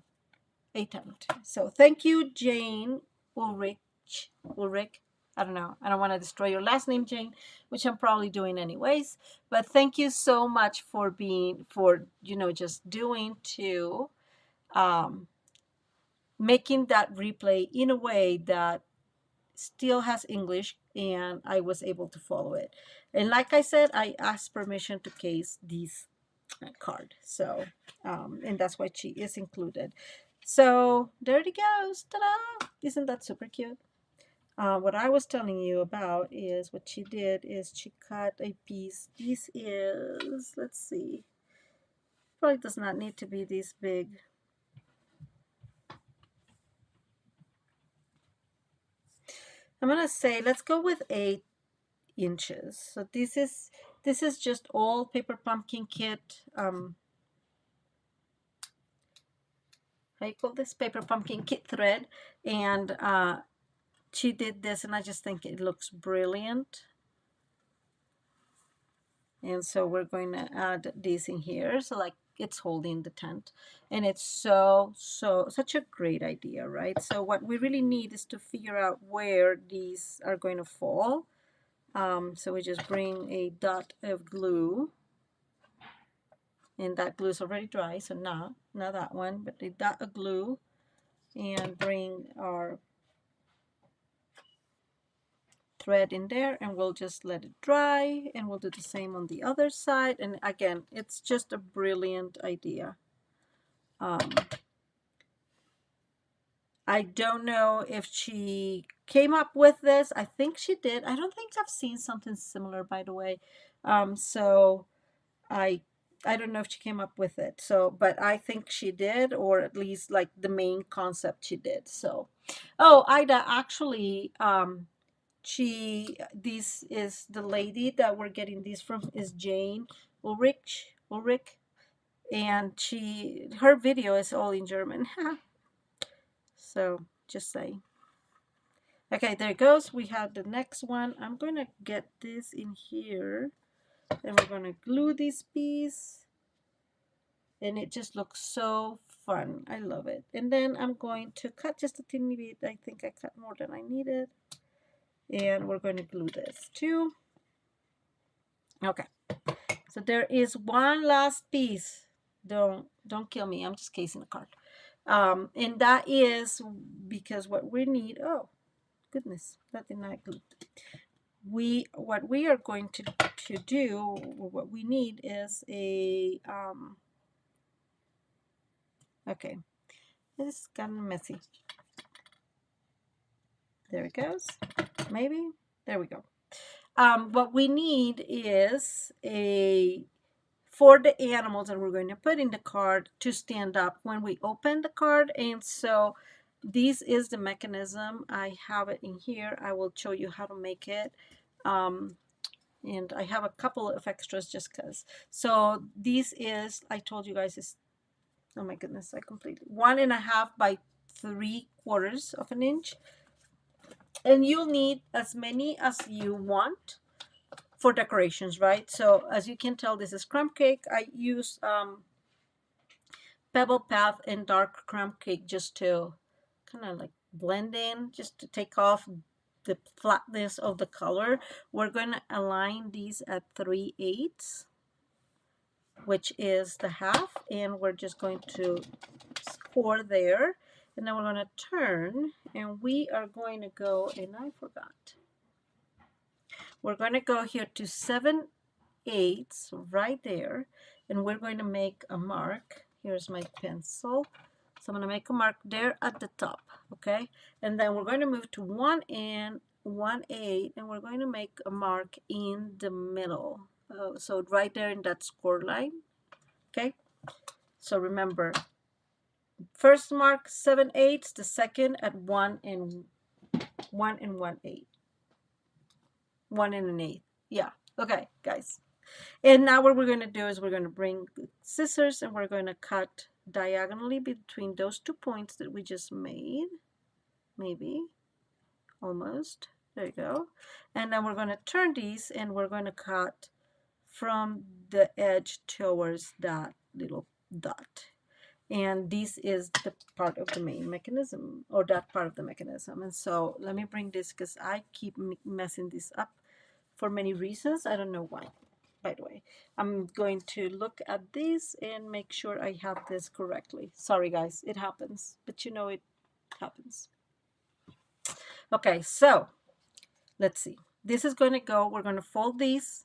Speaker 1: a tent. So thank you, JaneUllrich. Ulrich. I don't know. I don't want to destroy your last name, Jane, which I'm probably doing anyways. But thank you so much for just doing to making that replay in a way that still has English, and I was able to follow it. And like I said, I asked permission to case this card. So, and that's why she is included. So there it goes. Ta-da! Isn't that super cute? What I was telling you about is what she did is she cut a piece. This is, let's see, probably does not need to be this big. I'm gonna say let's go with 8 inches. So this is just all paper pumpkin kit. How you call this? Paper pumpkin kit thread, and she did this, and I just think it looks brilliant. And so we're going to add these in here, so like it's holding the tent, and it's such a great idea, right? So what we really need is to figure out where these are going to fall. So we just bring a dot of glue, and that glue is already dry, so not that one, but a dot of glue, and bring our thread in there, and we'll just let it dry, and we'll do the same on the other side. And again, it's just a brilliant idea. I don't know if she came up with this. I think she did. I don't think I've seen something similar, by the way. So I don't know if she came up with it. So, but I think she did, or at least like the main concept she did. So, oh, Ida, actually, this is the lady that we're getting these from is JaneUllrich, and her video is all in German. So just saying. Okay, there it goes. We have the next one. I'm going to get this in here, and we're going to glue this piece, and it just looks so fun. I love it. And then I'm going to cut just a teeny bit. I think I cut more than I needed, and we're going to glue this too. Okay, so there is one last piece. Don't kill me. I'm just casing the card. And that is because what we need, oh goodness, that did not glue. What we are going to do, what we need is a okay, this is kind of messy. There it goes. Maybe there we go. What we need is for the animals that we're going to put in the card to stand up when we open the card. And so this is the mechanism. I have it in here. I will show you how to make it. And I have a couple of extras just because. So this is, I told you guys, is, oh my goodness, I completely, 1.5 by 3/4 of an inch. And you'll need as many as you want for decorations, right? So as you can tell, this is crumb cake. I use Pebble Path and dark crumb cake just to kind of like blend in, just to take off the flatness of the color. We're going to align these at 3/8, which is the half, and we're just going to score there. And then we're going to turn, and we are going to go, and I forgot. We're going to go here to 7/8 right there, and we're going to make a mark. Here's my pencil. So I'm going to make a mark there at the top, okay? And then we're going to move to 1 and 1/8, and we're going to make a mark in the middle. So right there in that score line, okay? So remember, first mark 7/8, the second at 1 and 1/8. 1 and an eighth. Yeah. Okay, guys. And now what we're going to do is we're going to bring scissors and we're going to cut diagonally between those 2 points that we just made. Maybe. Almost. There you go. And then we're going to turn these and we're going to cut from the edge towards that little dot. And this is the part of the main mechanism, or that part of the mechanism. And so let me bring this because I keep messing this up for many reasons. I don't know why, by the way. I'm going to look at this and make sure I have this correctly. Sorry, guys, it happens, but you know it happens. Okay, so let's see. This is going to go, we're going to fold these.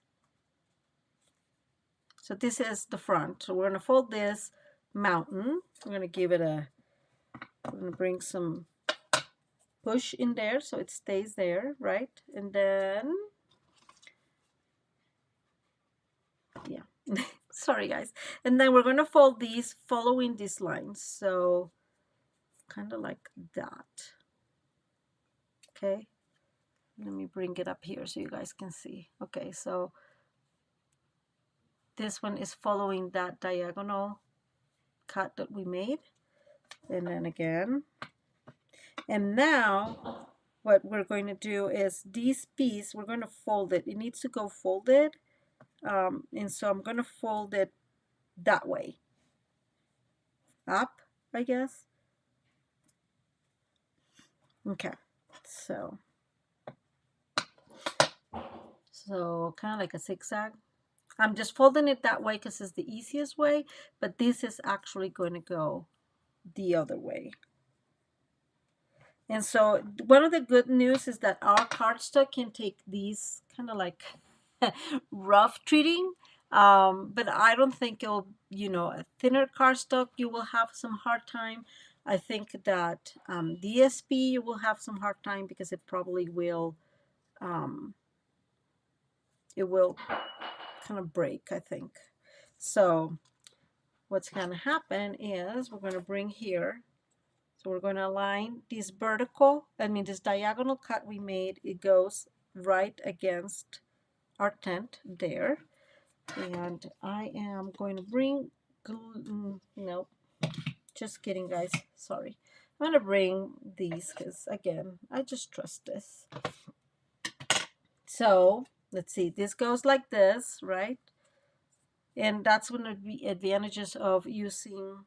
Speaker 1: So this is the front. So we're going to fold this mountain. We're going to give it a, we're going to bring some push in there so it stays there, right? And then, yeah, sorry guys. And then we're going to fold these following these lines. So kind of like that. Okay. Let me bring it up here so you guys can see. Okay, so this one is following that diagonal cut that we made. And then again. And now what we're going to do is this piece, we're going to fold it. It needs to go folded. And so I'm going to fold it that way. Up, I guess. Okay, so kind of like a zigzag. I'm just folding it that way because it's the easiest way, but this is actually going to go the other way. And so one of the good news is that our cardstock can take these kind of like rough treating, but I don't think it'll, you know, a thinner cardstock, you will have some hard time. I think that DSP, you will have some hard time because it probably will, it will kind of break, I think. So what's going to happen is we're going to bring here. So we're going to align this vertical, this diagonal cut we made, it goes right against our tent there. And I am going to bring, no, just kidding guys, sorry. I'm going to bring these because again, I just trust this. So let's see, this goes like this, right? And that's one of the advantages of using,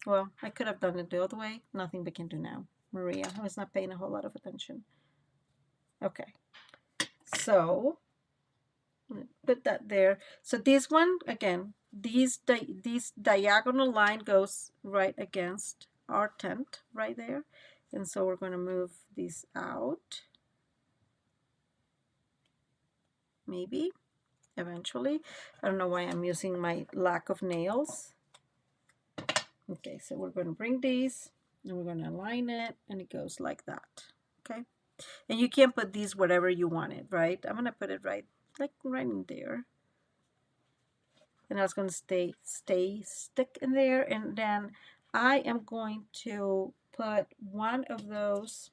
Speaker 1: well, I could have done it the other way. Nothing we can do now. Maria, I was not paying a whole lot of attention. Okay, so put that there. So this one, again, this diagonal line goes right against our tent right there. And so we're going to move these out. Maybe, eventually. I don't know why I'm using my lack of nails. Okay, so we're going to bring these and we're going to align it and it goes like that. Okay, and you can put these wherever you want it, right? I'm going to put it right in there. And that's going to stick in there. And then I am going to put one of those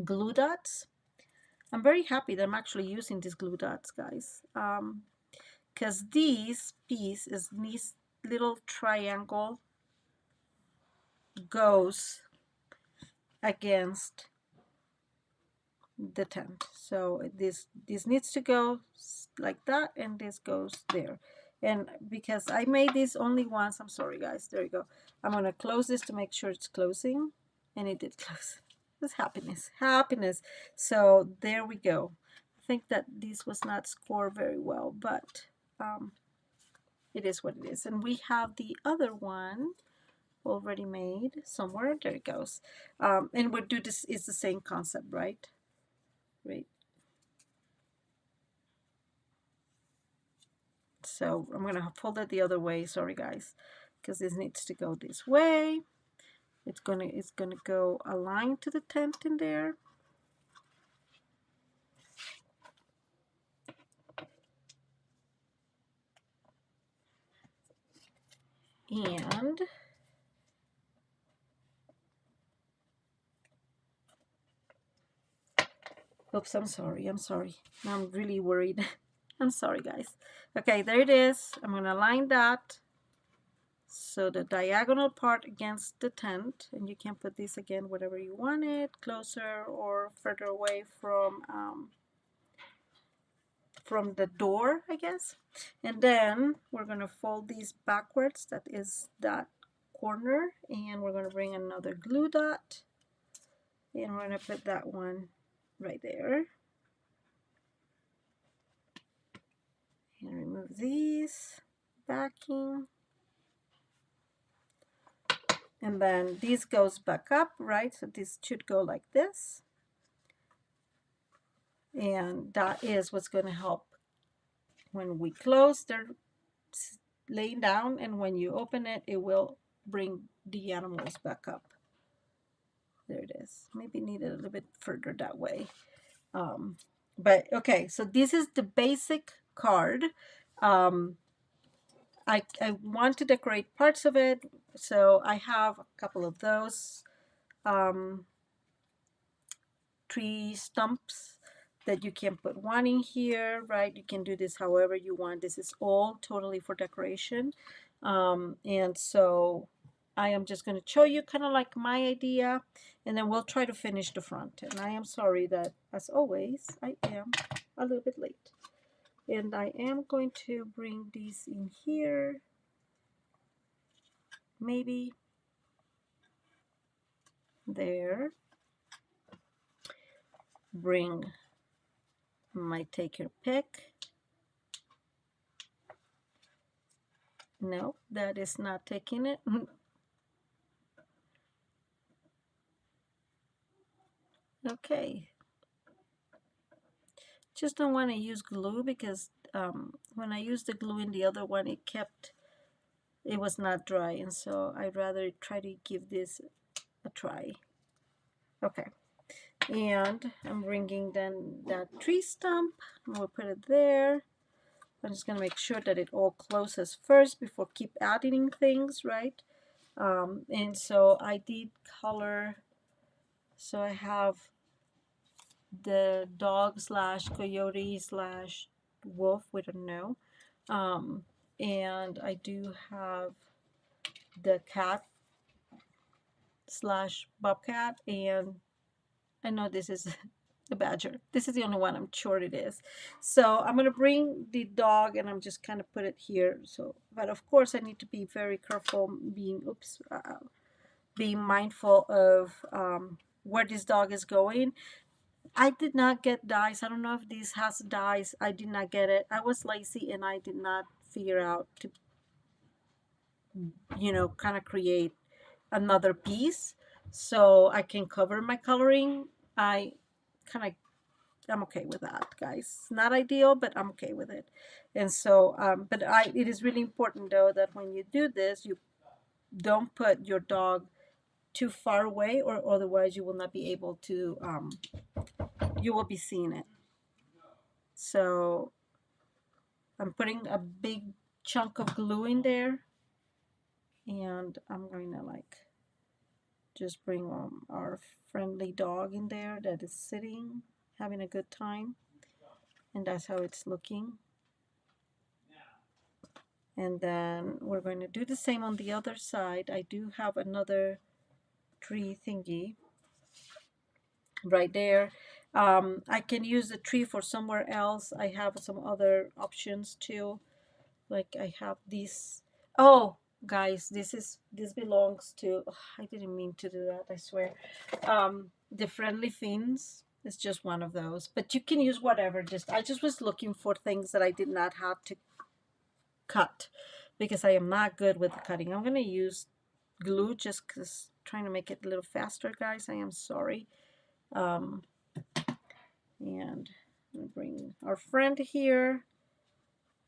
Speaker 1: glue dots. I'm very happy that I'm actually using these glue dots, guys. Because this piece little triangle goes against the tent. So this needs to go like that, and this goes there. And because I made this only once, I'm sorry guys, there you go. I'm gonna close this to make sure it's closing, and it did close. It's happiness, happiness. So there we go. I think that this was not scored very well, but it is what it is. And we have the other one already made somewhere. There it goes. And we'll do this, is the same concept, right? Right. So I'm gonna fold it the other way, sorry guys, because this needs to go this way. It's gonna go aligned to the tent in there. And oops, I'm sorry. Now I'm really worried. I'm sorry guys. Okay, there it is. I'm gonna align that. So the diagonal part against the tent, and you can put this again whatever you want it, closer or further away from the door, I guess. And then we're gonna fold these backwards, that is that corner, and we're gonna bring another glue dot, and we're gonna put that one right there. And remove these backing. And then this goes back up, right? So this should go like this. And that is what's going to help when we close, they're laying down, and when you open it, it will bring the animals back up. There it is. Maybe need it a little bit further that way. But okay, so this is the basic card. I want to decorate parts of it, so I have a couple of those tree stumps that you can put one in here, right? You can do this however you want. This is all totally for decoration. And so I am just going to show you kind of like my idea, and then we'll try to finish the front. And I am sorry that, as always, I am a little bit late. And I am going to bring these in here, maybe there. Bring my take your pick. No, that is not taking it. Okay. Just don't want to use glue because when I used the glue in the other one, it was not dry, and so I'd rather try to give this a try. Okay, and I'm bringing then that tree stump, and we'll put it there. I'm just gonna make sure that it all closes first before keep adding things, right? And so I did color, so I have the dog slash coyote slash wolf, we don't know. And I do have the cat slash bobcat, and I know this is the badger. This is the only one I'm sure it is. So I'm gonna bring the dog, and I'm just kind of put it here. So, but of course I need to be very careful, being mindful of where this dog is going. I did not get dice. I don't know if this has dice. I did not get it. I was lazy and I did not figure out to, kind of create another piece so I can cover my coloring. I kind of, I'm okay with that, guys. Not ideal, but I'm okay with it. And so, but it is really important though that when you do this, you don't put your dog too far away, or otherwise you will not be able to, you will be seeing it. So I'm putting a big chunk of glue in there, and I'm going to like just bring our friendly dog in there that is sitting, having a good time, and that's how it's looking. And then we're going to do the same on the other side. I do have another tree thingy right there. I can use the tree for somewhere else. I have some other options too. Like I have these. Oh, guys, this belongs to. Oh, I didn't mean to do that. I swear. The friendly fins is just one of those, but you can use whatever. I just was looking for things that I did not have to cut because I am not good with the cutting. I'm gonna use glue just because trying to make it a little faster, guys. I am sorry. Um, and bring our friend here.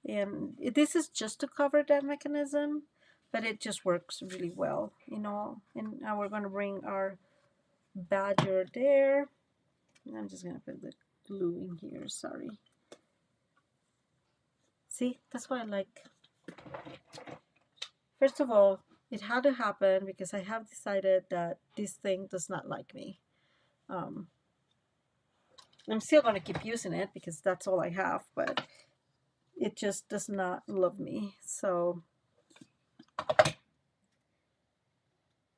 Speaker 1: And this is just to cover that mechanism, but it just works really well, you know. And now we're going to bring our badger there. And I'm just going to put the glue in here, sorry. See, that's why I like. First of all, it had to happen because I have decided that this thing does not like me. I'm still going to keep using it because that's all I have, but it just does not love me. So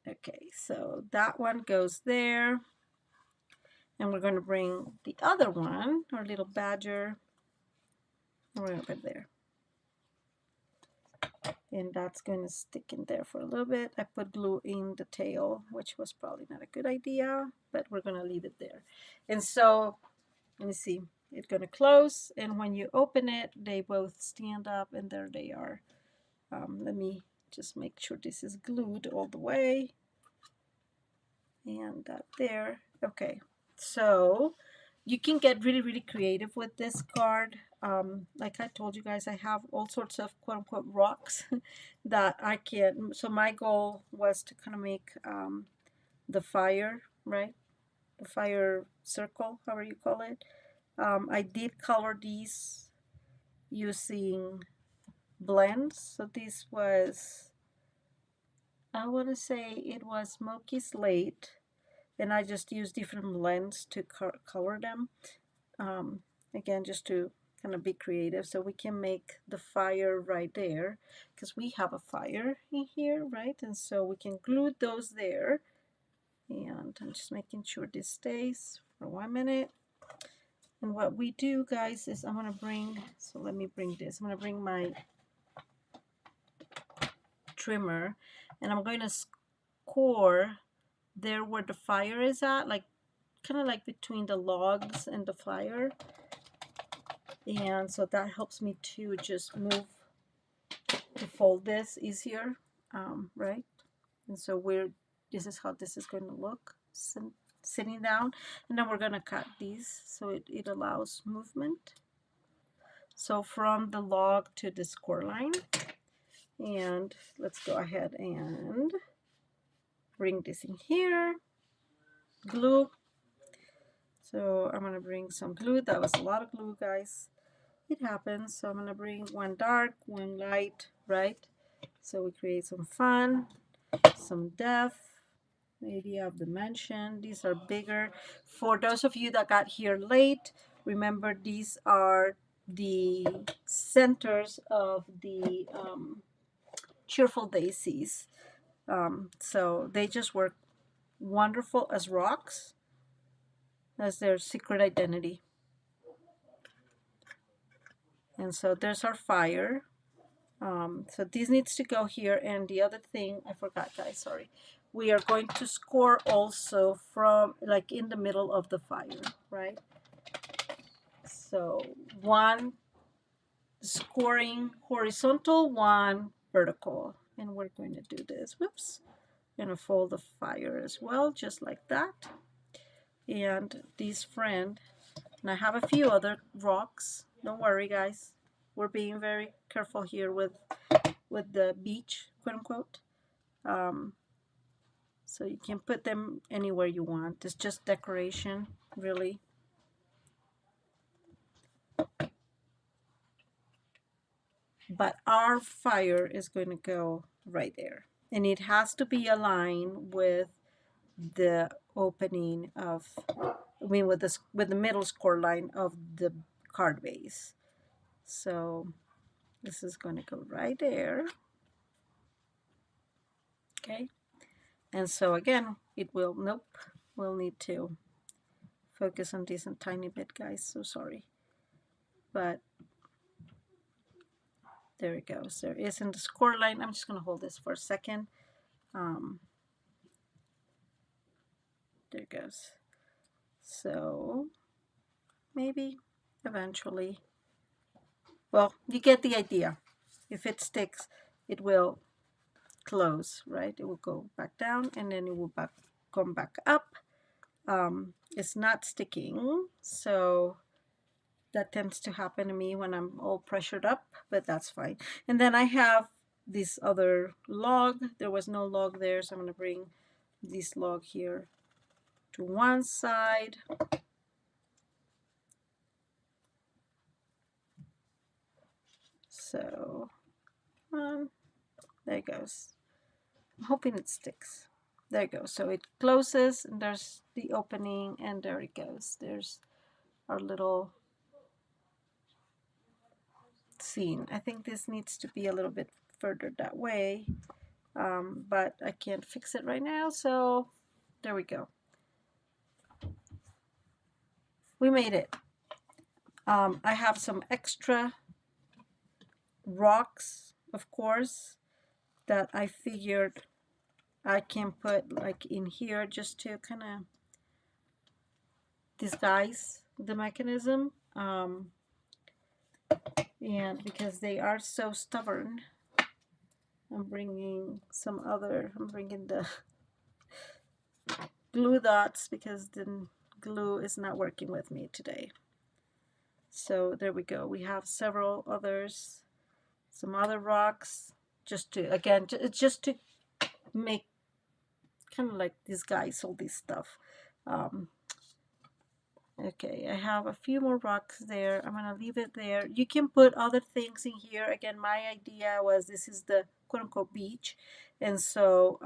Speaker 1: okay, so that one goes there. And we're going to bring the other one, our little badger, and we're going to put it there. And that's going to stick in there for a little bit. I put glue in the tail, which was probably not a good idea, but we're going to leave it there. And so, let me see, it's going to close. And when you open it, they both stand up, and there they are. Let me just make sure this is glued all the way. And that there. Okay, so you can get really, really creative with this card. Like I told you guys, I have all sorts of quote unquote rocks that I can. So my goal was to kind of make the fire, right? The fire circle, however you call it. I did color these using blends. So this was, I want to say it was Smoky Slate, and I just used different blends to color them. Again, just to kind of be creative, so we can make the fire right there because we have a fire in here, right? And so we can glue those there. And I'm just making sure this stays for 1 minute. And what we do, guys, is I'm going to bring, so let me bring this. I'm going to bring my trimmer, and I'm going to score there where the fire is at, like kind of like between the logs and the fire. And so that helps me to just move, to fold this easier, right? And so this is how this is going to look sitting down. And then we're going to cut these so it allows movement. So from the log to the score line. And let's go ahead and bring this in here. Glue. So I'm going to bring some glue. That was a lot of glue, guys. It happens. So I'm going to bring one dark, one light, right? So we create some fun, some depth, maybe of dimension. These are bigger. For those of you that got here late, remember these are the centers of the cheerful daisies. So they just work wonderful as rocks, as their secret identity. And so there's our fire. So this needs to go here. And the other thing, I forgot, guys, sorry. We are going to score also from like in the middle of the fire, right? So one scoring horizontal, one vertical. And we're going to do this. Whoops. Going to fold the fire as well, just like that. And this friend, and I have a few other rocks. Don't worry, guys. We're being very careful here with the beach, quote unquote. So you can put them anywhere you want. It's just decoration, really. But our fire is going to go right there. And it has to be aligned with the opening of, I mean, with the middle score line of the card base. So This is going to go right there. Okay. And so again, it will, nope, we'll need to focus on this a tiny bit, guys. So sorry. But there it goes. There isn't the score line. I'm just going to hold this for a second. There it goes. So maybe eventually, well, you get the idea. If it sticks, it will close, right? It will go back down and then it will come back up. It's not sticking, so that tends to happen to me when I'm all pressured up, but that's fine. And then I have this other log. There was no log there, so I'm going to bring this log here to one side. So there it goes. I'm hoping it sticks. There it goes. So it closes and there's the opening and there it goes. There's our little scene. I think this needs to be a little bit further that way, but I can't fix it right now, so there we go. We made it. I have some extra rocks, of course, that I figured I can put like in here just to kind of disguise the mechanism, and because they are so stubborn, I'm bringing the glue dots because the glue is not working with me today. So there we go. We have several others, some other rocks, just to, again, just to make kind of like disguise all this stuff. Okay, I have a few more rocks there. I'm gonna leave it there. You can put other things in here. Again, my idea was this is the quote-unquote beach, and so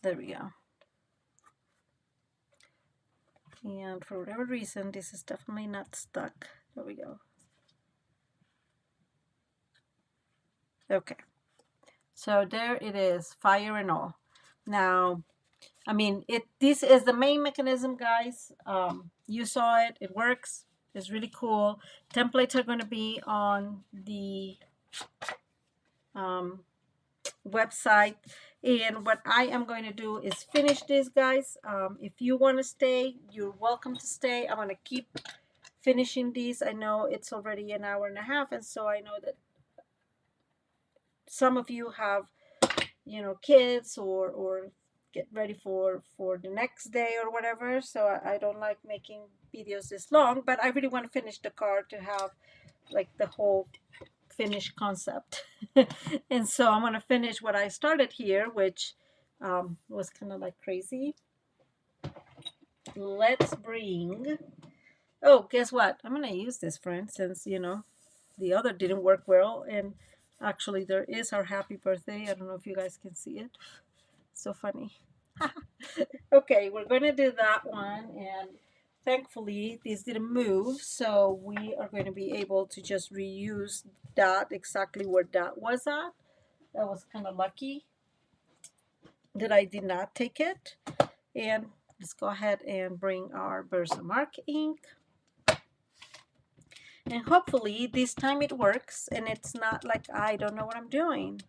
Speaker 1: there we go. And for whatever reason, this is definitely not stuck. There we go. Okay, so there it is, fire and all. Now, I mean, this is the main mechanism, guys. You saw it. It works. It's really cool. Templates are going to be on the website. And what I am going to do is finish this, guys. If you want to stay, you're welcome to stay. I'm going to keep finishing these. I know it's already an hour and a half, and so I know that some of you have, you know, kids or get ready for the next day or whatever, so I don't like making videos this long, but I really want to finish the card to have like the whole finished concept. And so I'm going to finish what I started here, which was kind of like crazy. Let's bring, oh, guess what, I'm going to use this, friend, since you know the other didn't work well. And actually there is our happy birthday. I don't know if you guys can see it. So funny. Okay, we're going to do that one, and thankfully this didn't move, so we are going to be able to just reuse that exactly where that was at. That was kind of lucky that I did not take it. And let's go ahead and bring our Versamark ink, and hopefully this time it works and it's not like I don't know what I'm doing.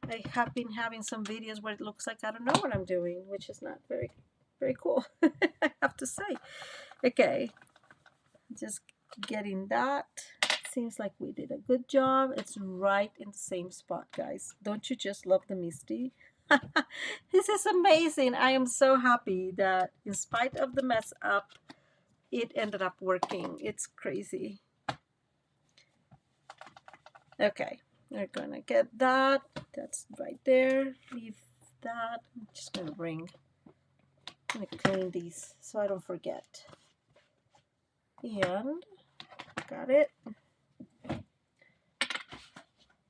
Speaker 1: I have been having some videos where it looks like I don't know what I'm doing, which is not very, very cool, I have to say. Okay, just getting that. Seems like we did a good job. It's right in the same spot, guys. Don't you just love the Misty? This is amazing. I am so happy that in spite of the mess up, it ended up working. It's crazy. Okay. We're gonna get that. That's right there. Leave that. I'm just gonna clean these so I don't forget. And got it.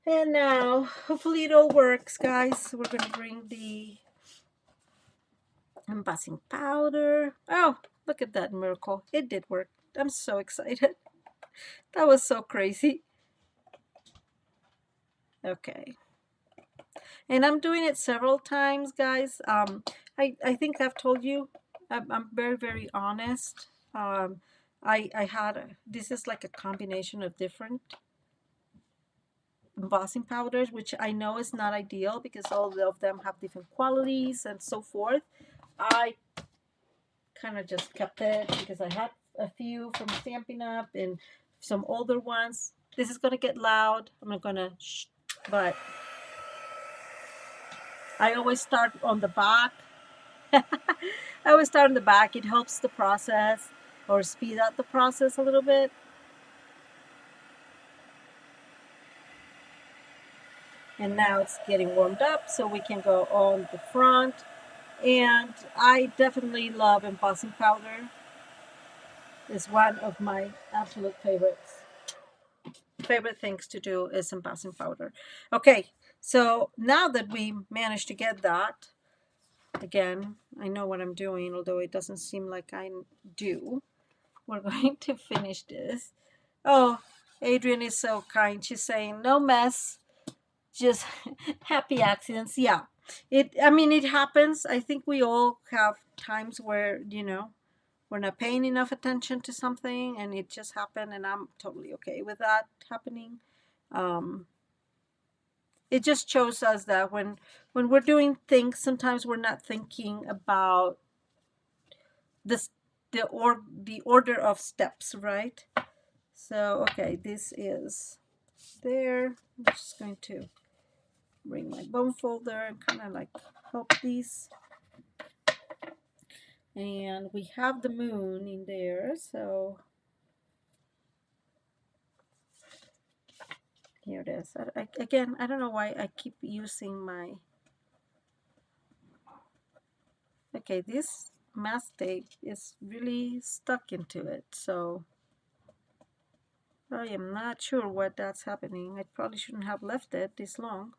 Speaker 1: And now, hopefully it all works, guys. We're gonna bring the embossing powder. Oh, look at that miracle. It did work. I'm so excited. That was so crazy. Okay. And I'm doing it several times, guys. I think I've told you, I'm very, very honest. I had, this is like a combination of different embossing powders, which I know is not ideal because all of them have different qualities and so forth. I kind of just kept it because I had a few from Stampin'Up and some older ones. This is going to get loud. I'm not going to, but I always start on the back. I always start on the back. It helps the process or speed up the process a little bit. And now it's getting warmed up, so we can go on the front. And I definitely love embossing powder. It's one of my absolute favorites. Favorite things to do is embossing powder. Okay, so now that we managed to get that, again, I know what I'm doing, although it doesn't seem like I do. We're going to finish this. Oh, Adrian is so kind. She's saying, no mess, just happy accidents. Yeah, I mean, it happens. I think we all have times where, we're not paying enough attention to something and it just happened, and I'm totally okay with that happening. It just shows us that when we're doing things, sometimes we're not thinking about this the order of steps, right? So okay, this is there. I'm just going to bring my bone folder and kind of like help these. And we have the moon in there, so here it is. Again, I don't know why I keep using my... Okay, this mask tape is really stuck into it, so I am not sure what that's happening. I probably shouldn't have left it this long.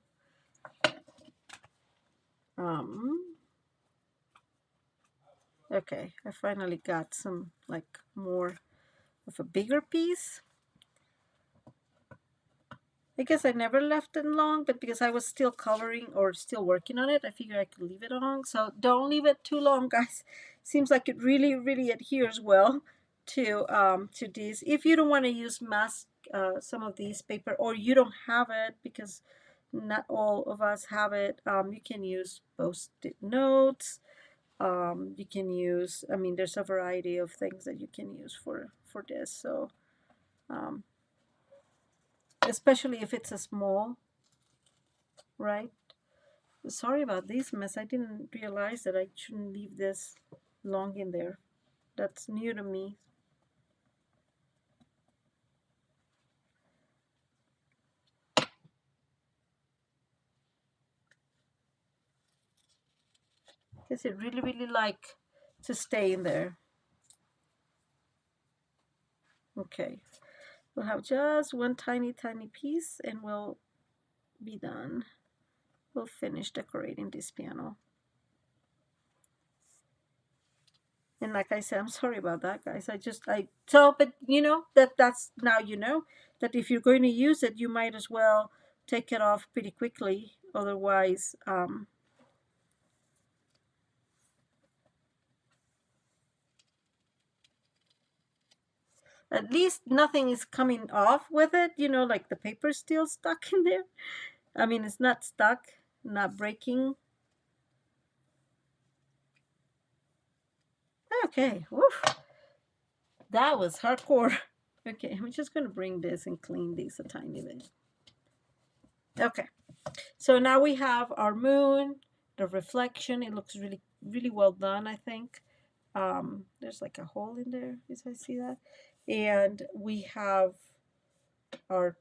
Speaker 1: Okay, I finally got some like more of a bigger piece. I guess I never left it long, but because I was still covering or still working on it, I figured I could leave it on. So don't leave it too long, guys. Seems like it really, really adheres well to this. If you don't want to use mask, some of these paper, or you don't have it because not all of us have it, you can use post-it notes. You can use, I mean, there's a variety of things that you can use for this. So especially if it's a small, right? Sorry about this mess. I didn't realize that I shouldn't leave this long in there. That's new to me. Because it really, really like to stay in there. Okay. We'll have just one tiny, tiny piece and we'll be done. We'll finish decorating this piano. And like I said, I'm sorry about that, guys. But that's now that if you're going to use it, you might as well take it off pretty quickly. Otherwise, at least nothing is coming off with it, like the paper's still stuck in there. I mean, it's not stuck, not breaking. Okay, woof. That was hardcore. Okay, I'm just going to bring this and clean this a tiny bit. Okay, so now we have our moon, the reflection. It looks really, really well done, I think. There's like a hole in there, as I see that. And we have our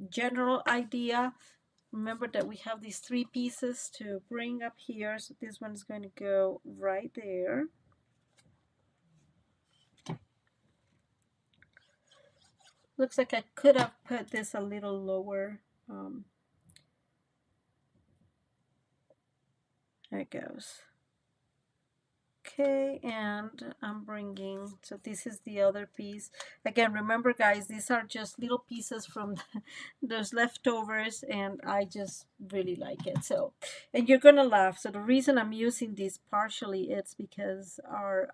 Speaker 1: general idea. Remember that we have these three pieces to bring up here. So this one is going to go right there. Looks like I could have put this a little lower. There it goes. Okay, and I'm bringing, so this is the other piece. Again, remember guys, these are just little pieces from those leftovers, and I just really like it. So, and you're gonna laugh. So the reason I'm using this partially, it's because our,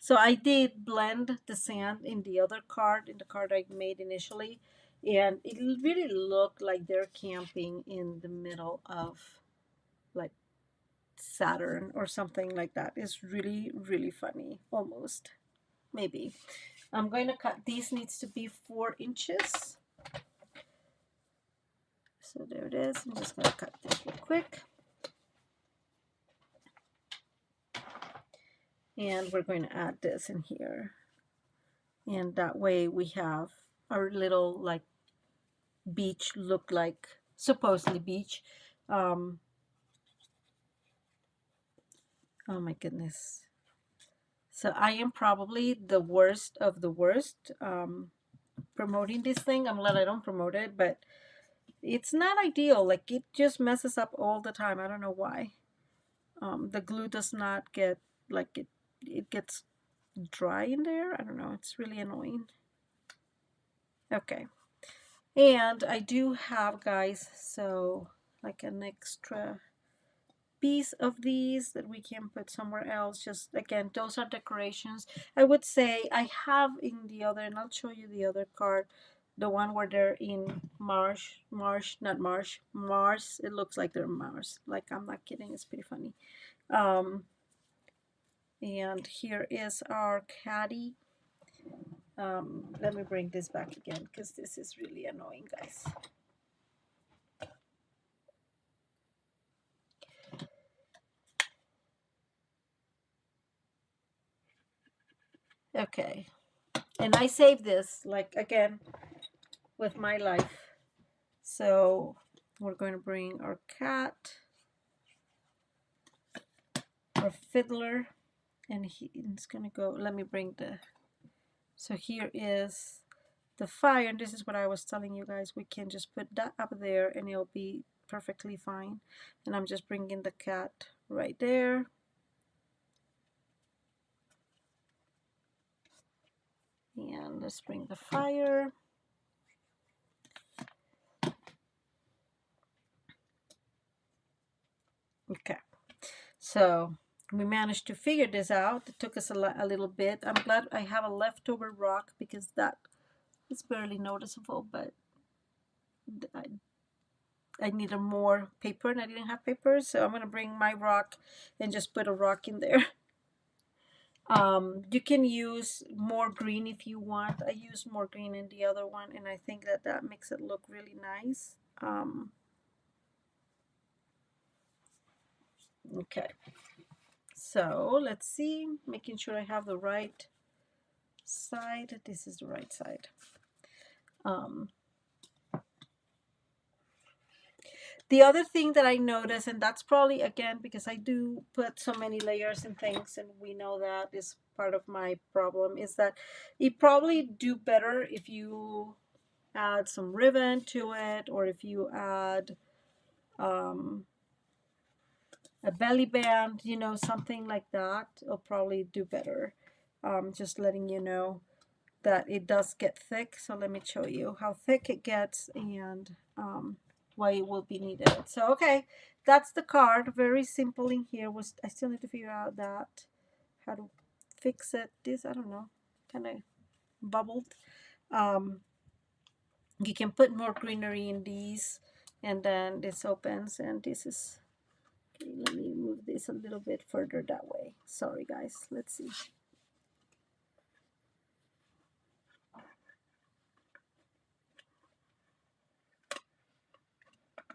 Speaker 1: so I did blend the sand in the other card, in the card I made initially, and it really looked like they're camping in the middle of like Saturn or something like that. It's really, really funny, almost, maybe. I'm going to cut, these needs to be 4 inches. So there it is. I'm just going to cut this real quick. And we're going to add this in here. And that way we have our little like beach look like, supposedly beach. Oh my goodness. So I am probably the worst of the worst promoting this thing. I'm glad I don't promote it, but it's not ideal. Like it just messes up all the time. I don't know why. The glue does not get, like it gets dry in there. I don't know. It's really annoying. Okay. And I do have, guys, so like an extra piece of these that we can put somewhere else. Just again, those are decorations. I would say I have in the other, and I'll show you the other card, the one where they're in Mars, not Marsh, Mars. It looks like they're Mars. Like, I'm not kidding. It's pretty funny. And here is our caddy. Let me bring this back again because this is really annoying, guys. Okay, and I saved this, like, again, with my life. So we're going to bring our cat, our fiddler, and he's going to go, let me bring the, so here is the fire, and this is what I was telling you guys. We can just put that up there and it'll be perfectly fine. And I'm just bringing the cat right there. And let's bring the fire. Okay, so we managed to figure this out. It took us a little bit. I'm glad I have a leftover rock because that is barely noticeable, but I needed more paper and I didn't have paper, so I'm gonna bring my rock and just put a rock in there. You can use more green if you want. I use more green in the other one, and I think that that makes it look really nice. Okay, so let's see, making sure I have the right side. This is the right side. The other thing that I noticed, and that's probably, again, because I do put so many layers and things, and we know that is part of my problem, is that it probably do better if you add some ribbon to it, or if you add a belly band, you know, something like that. It'll probably do better. Just letting you know that it does get thick. So let me show you how thick it gets and why it will be needed. So, okay, that's the card. Very simple in here. I still need to figure out that, how to fix it. This, I don't know, kind of bubbled. You can put more greenery in these, and then this opens, and this is, okay, let me move this a little bit further that way. Sorry, guys. Let's see.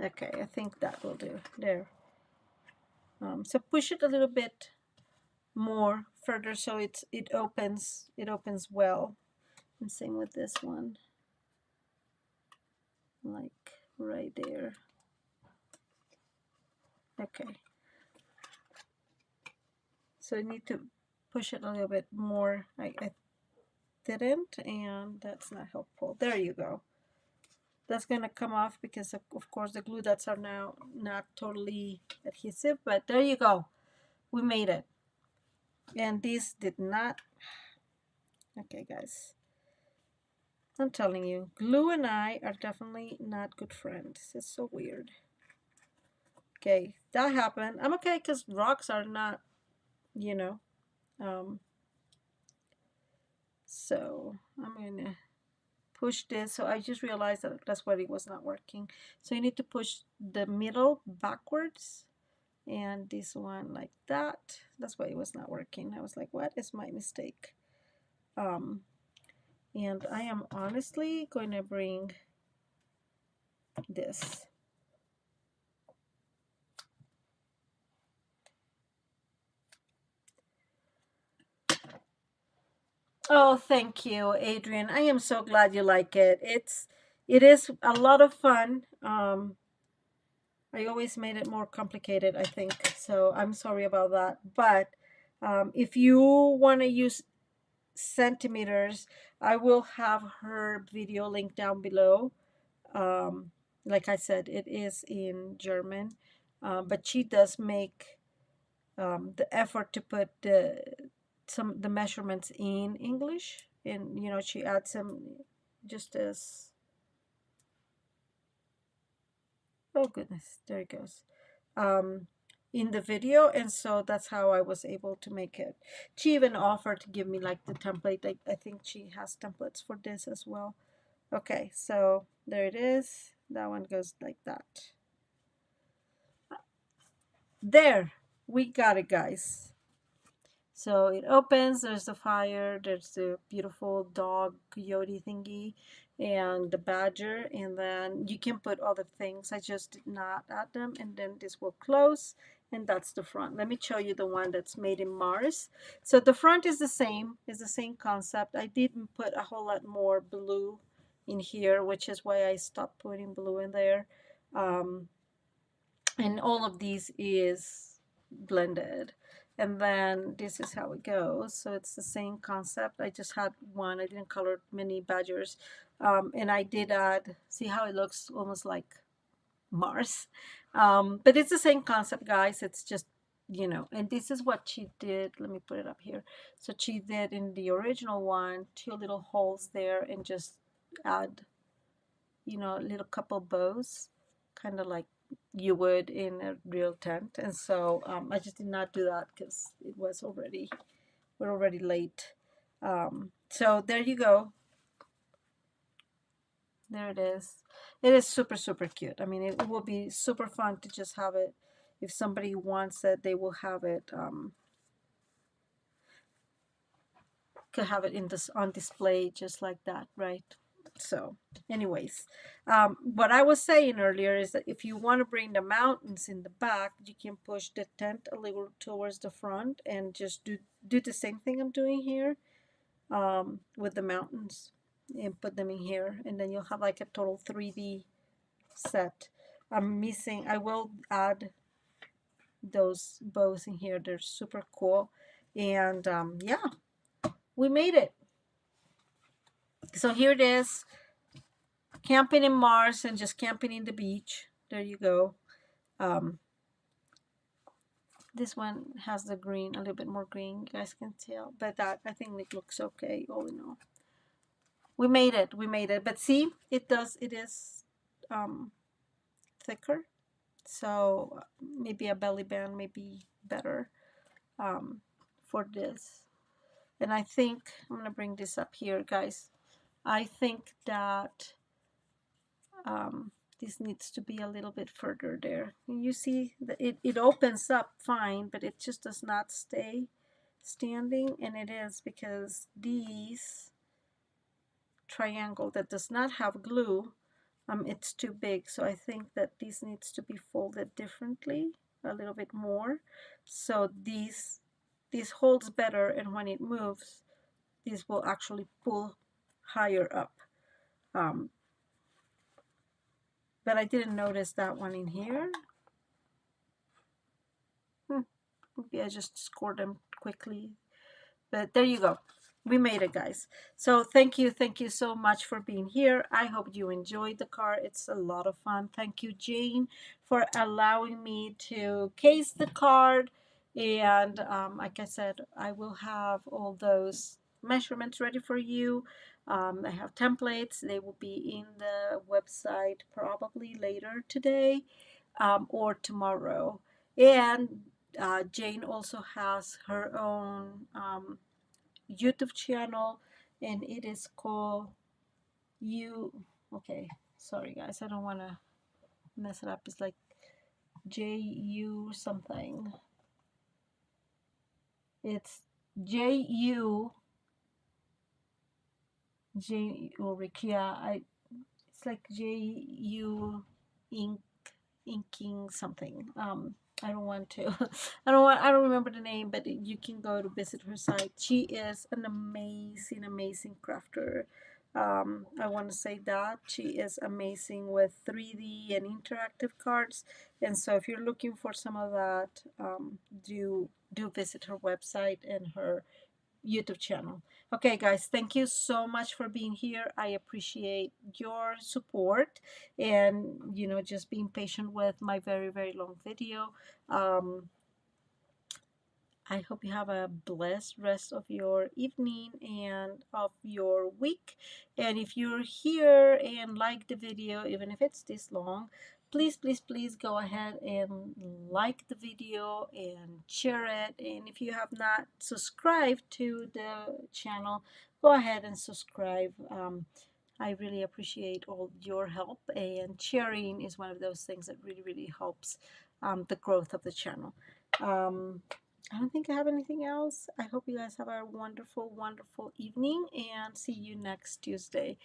Speaker 1: Okay, I think that will do. There. So push it a little bit more further so it opens well. And same with this one, like right there. Okay, so I need to push it a little bit more. I didn't, and that's not helpful. There you go. That's gonna come off because of course the glue dots are now not totally adhesive, but there you go. We made it. And this did not. Okay, guys. I'm telling you, glue and I are definitely not good friends. It's so weird. Okay, that happened. I'm okay because rocks are not, you know. Um, so I'm gonna push this. So I just realized that that's why it was not working. So you need to push the middle backwards and this one like that. That's why it was not working. I was like, what is my mistake? And I am honestly going to bring this. Oh, thank you, Adrian. I am so glad you like it. It is a lot of fun. I always made it more complicated, I think. So I'm sorry about that. But if you want to use centimeters, I will have her video link down below. Like I said, it is in German, but she does make the effort to put the measurements in English, and she adds some just as, oh goodness, there it goes, um, in the video, and so that's how I was able to make it. She even offered to give me like the template. I think she has templates for this as well. Okay, so there it is. That one goes like that. There, we got it, guys. So it opens, there's the fire, there's the beautiful dog coyote thingy, and the badger, and then you can put other things. I just did not add them, and then this will close, and that's the front. Let me show you the one that's made in Mars. So the front is the same concept. I didn't put a whole lot more blue in here, which is why I stopped putting blue in there. And all of these is blended, and then this is how it goes. So it's the same concept. I just had one. I didn't color many badgers, and I did add, see how it looks almost like Mars, but it's the same concept, guys. It's just, and this is what she did. Let me put it up here. So she did in the original one 2 little holes there and just add, a little couple bows, kind of like you would in a real tent. And so I just did not do that because we're already late. So there you go. There it is. It is super, super cute. I mean, it will be super fun to just have it. If somebody wants it, they will have it, could have it in this on display just like that, right? So anyways, what I was saying earlier is that if you want to bring the mountains in the back, you can push the tent a little towards the front and just do the same thing I'm doing here, with the mountains, and put them in here, and then you'll have like a total 3D set. I will add those bows in here. They're super cool. And yeah, we made it. So here it is, camping in Mars and just camping in the beach. There you go. This one has the green, a little bit more green, you guys can tell, but that, I think it looks okay all in all. We made it, but see, it is thicker, so maybe a belly band may be better for this. And I think I'm gonna bring this up here, guys. I think that this needs to be a little bit further there. You see that it opens up fine, but it just does not stay standing, and it is because these triangle that does not have glue, it's too big. So I think that this needs to be folded differently, a little bit more, so this holds better, and when it moves, this will actually pull higher up. But I didn't notice that one in here. Maybe I just scored them quickly. But there you go. We made it, guys. So thank you so much for being here. I hope you enjoyed the card. It's a lot of fun. Thank you, Jane, for allowing me to case the card. And like I said, I will have all those measurements ready for you. I have templates. They will be in the website probably later today, or tomorrow. And Jane also has her own YouTube channel, and it is called You. Okay, sorry guys, I don't want to mess it up. It's like JU something. It's JU JaneUllrich. Yeah, it's like JU ink inking something. I don't want to. I don't remember the name, but you can go to visit her site. She is an amazing, amazing crafter. I want to say that she is amazing with 3D and interactive cards. And so if you're looking for some of that, do visit her website and her YouTube channel. Okay, guys, thank you so much for being here. I appreciate your support and, just being patient with my very, very long video. Um, I hope you have a blessed rest of your evening and of your week. And if you're here and like the video, even if it's this long, please, please, please go ahead and like the video and share it. And if you have not subscribed to the channel, go ahead and subscribe. I really appreciate all your help, and sharing is one of those things that really, really helps the growth of the channel. I don't think I have anything else. I hope you guys have a wonderful, wonderful evening, and see you next Tuesday.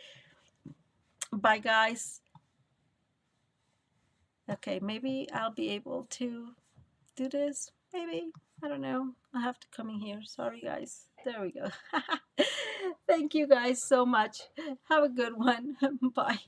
Speaker 1: Bye, guys. Okay, maybe I'll be able to do this. Maybe. I don't know. I have to come in here. Sorry, guys. There we go. Thank you guys so much. Have a good one. Bye.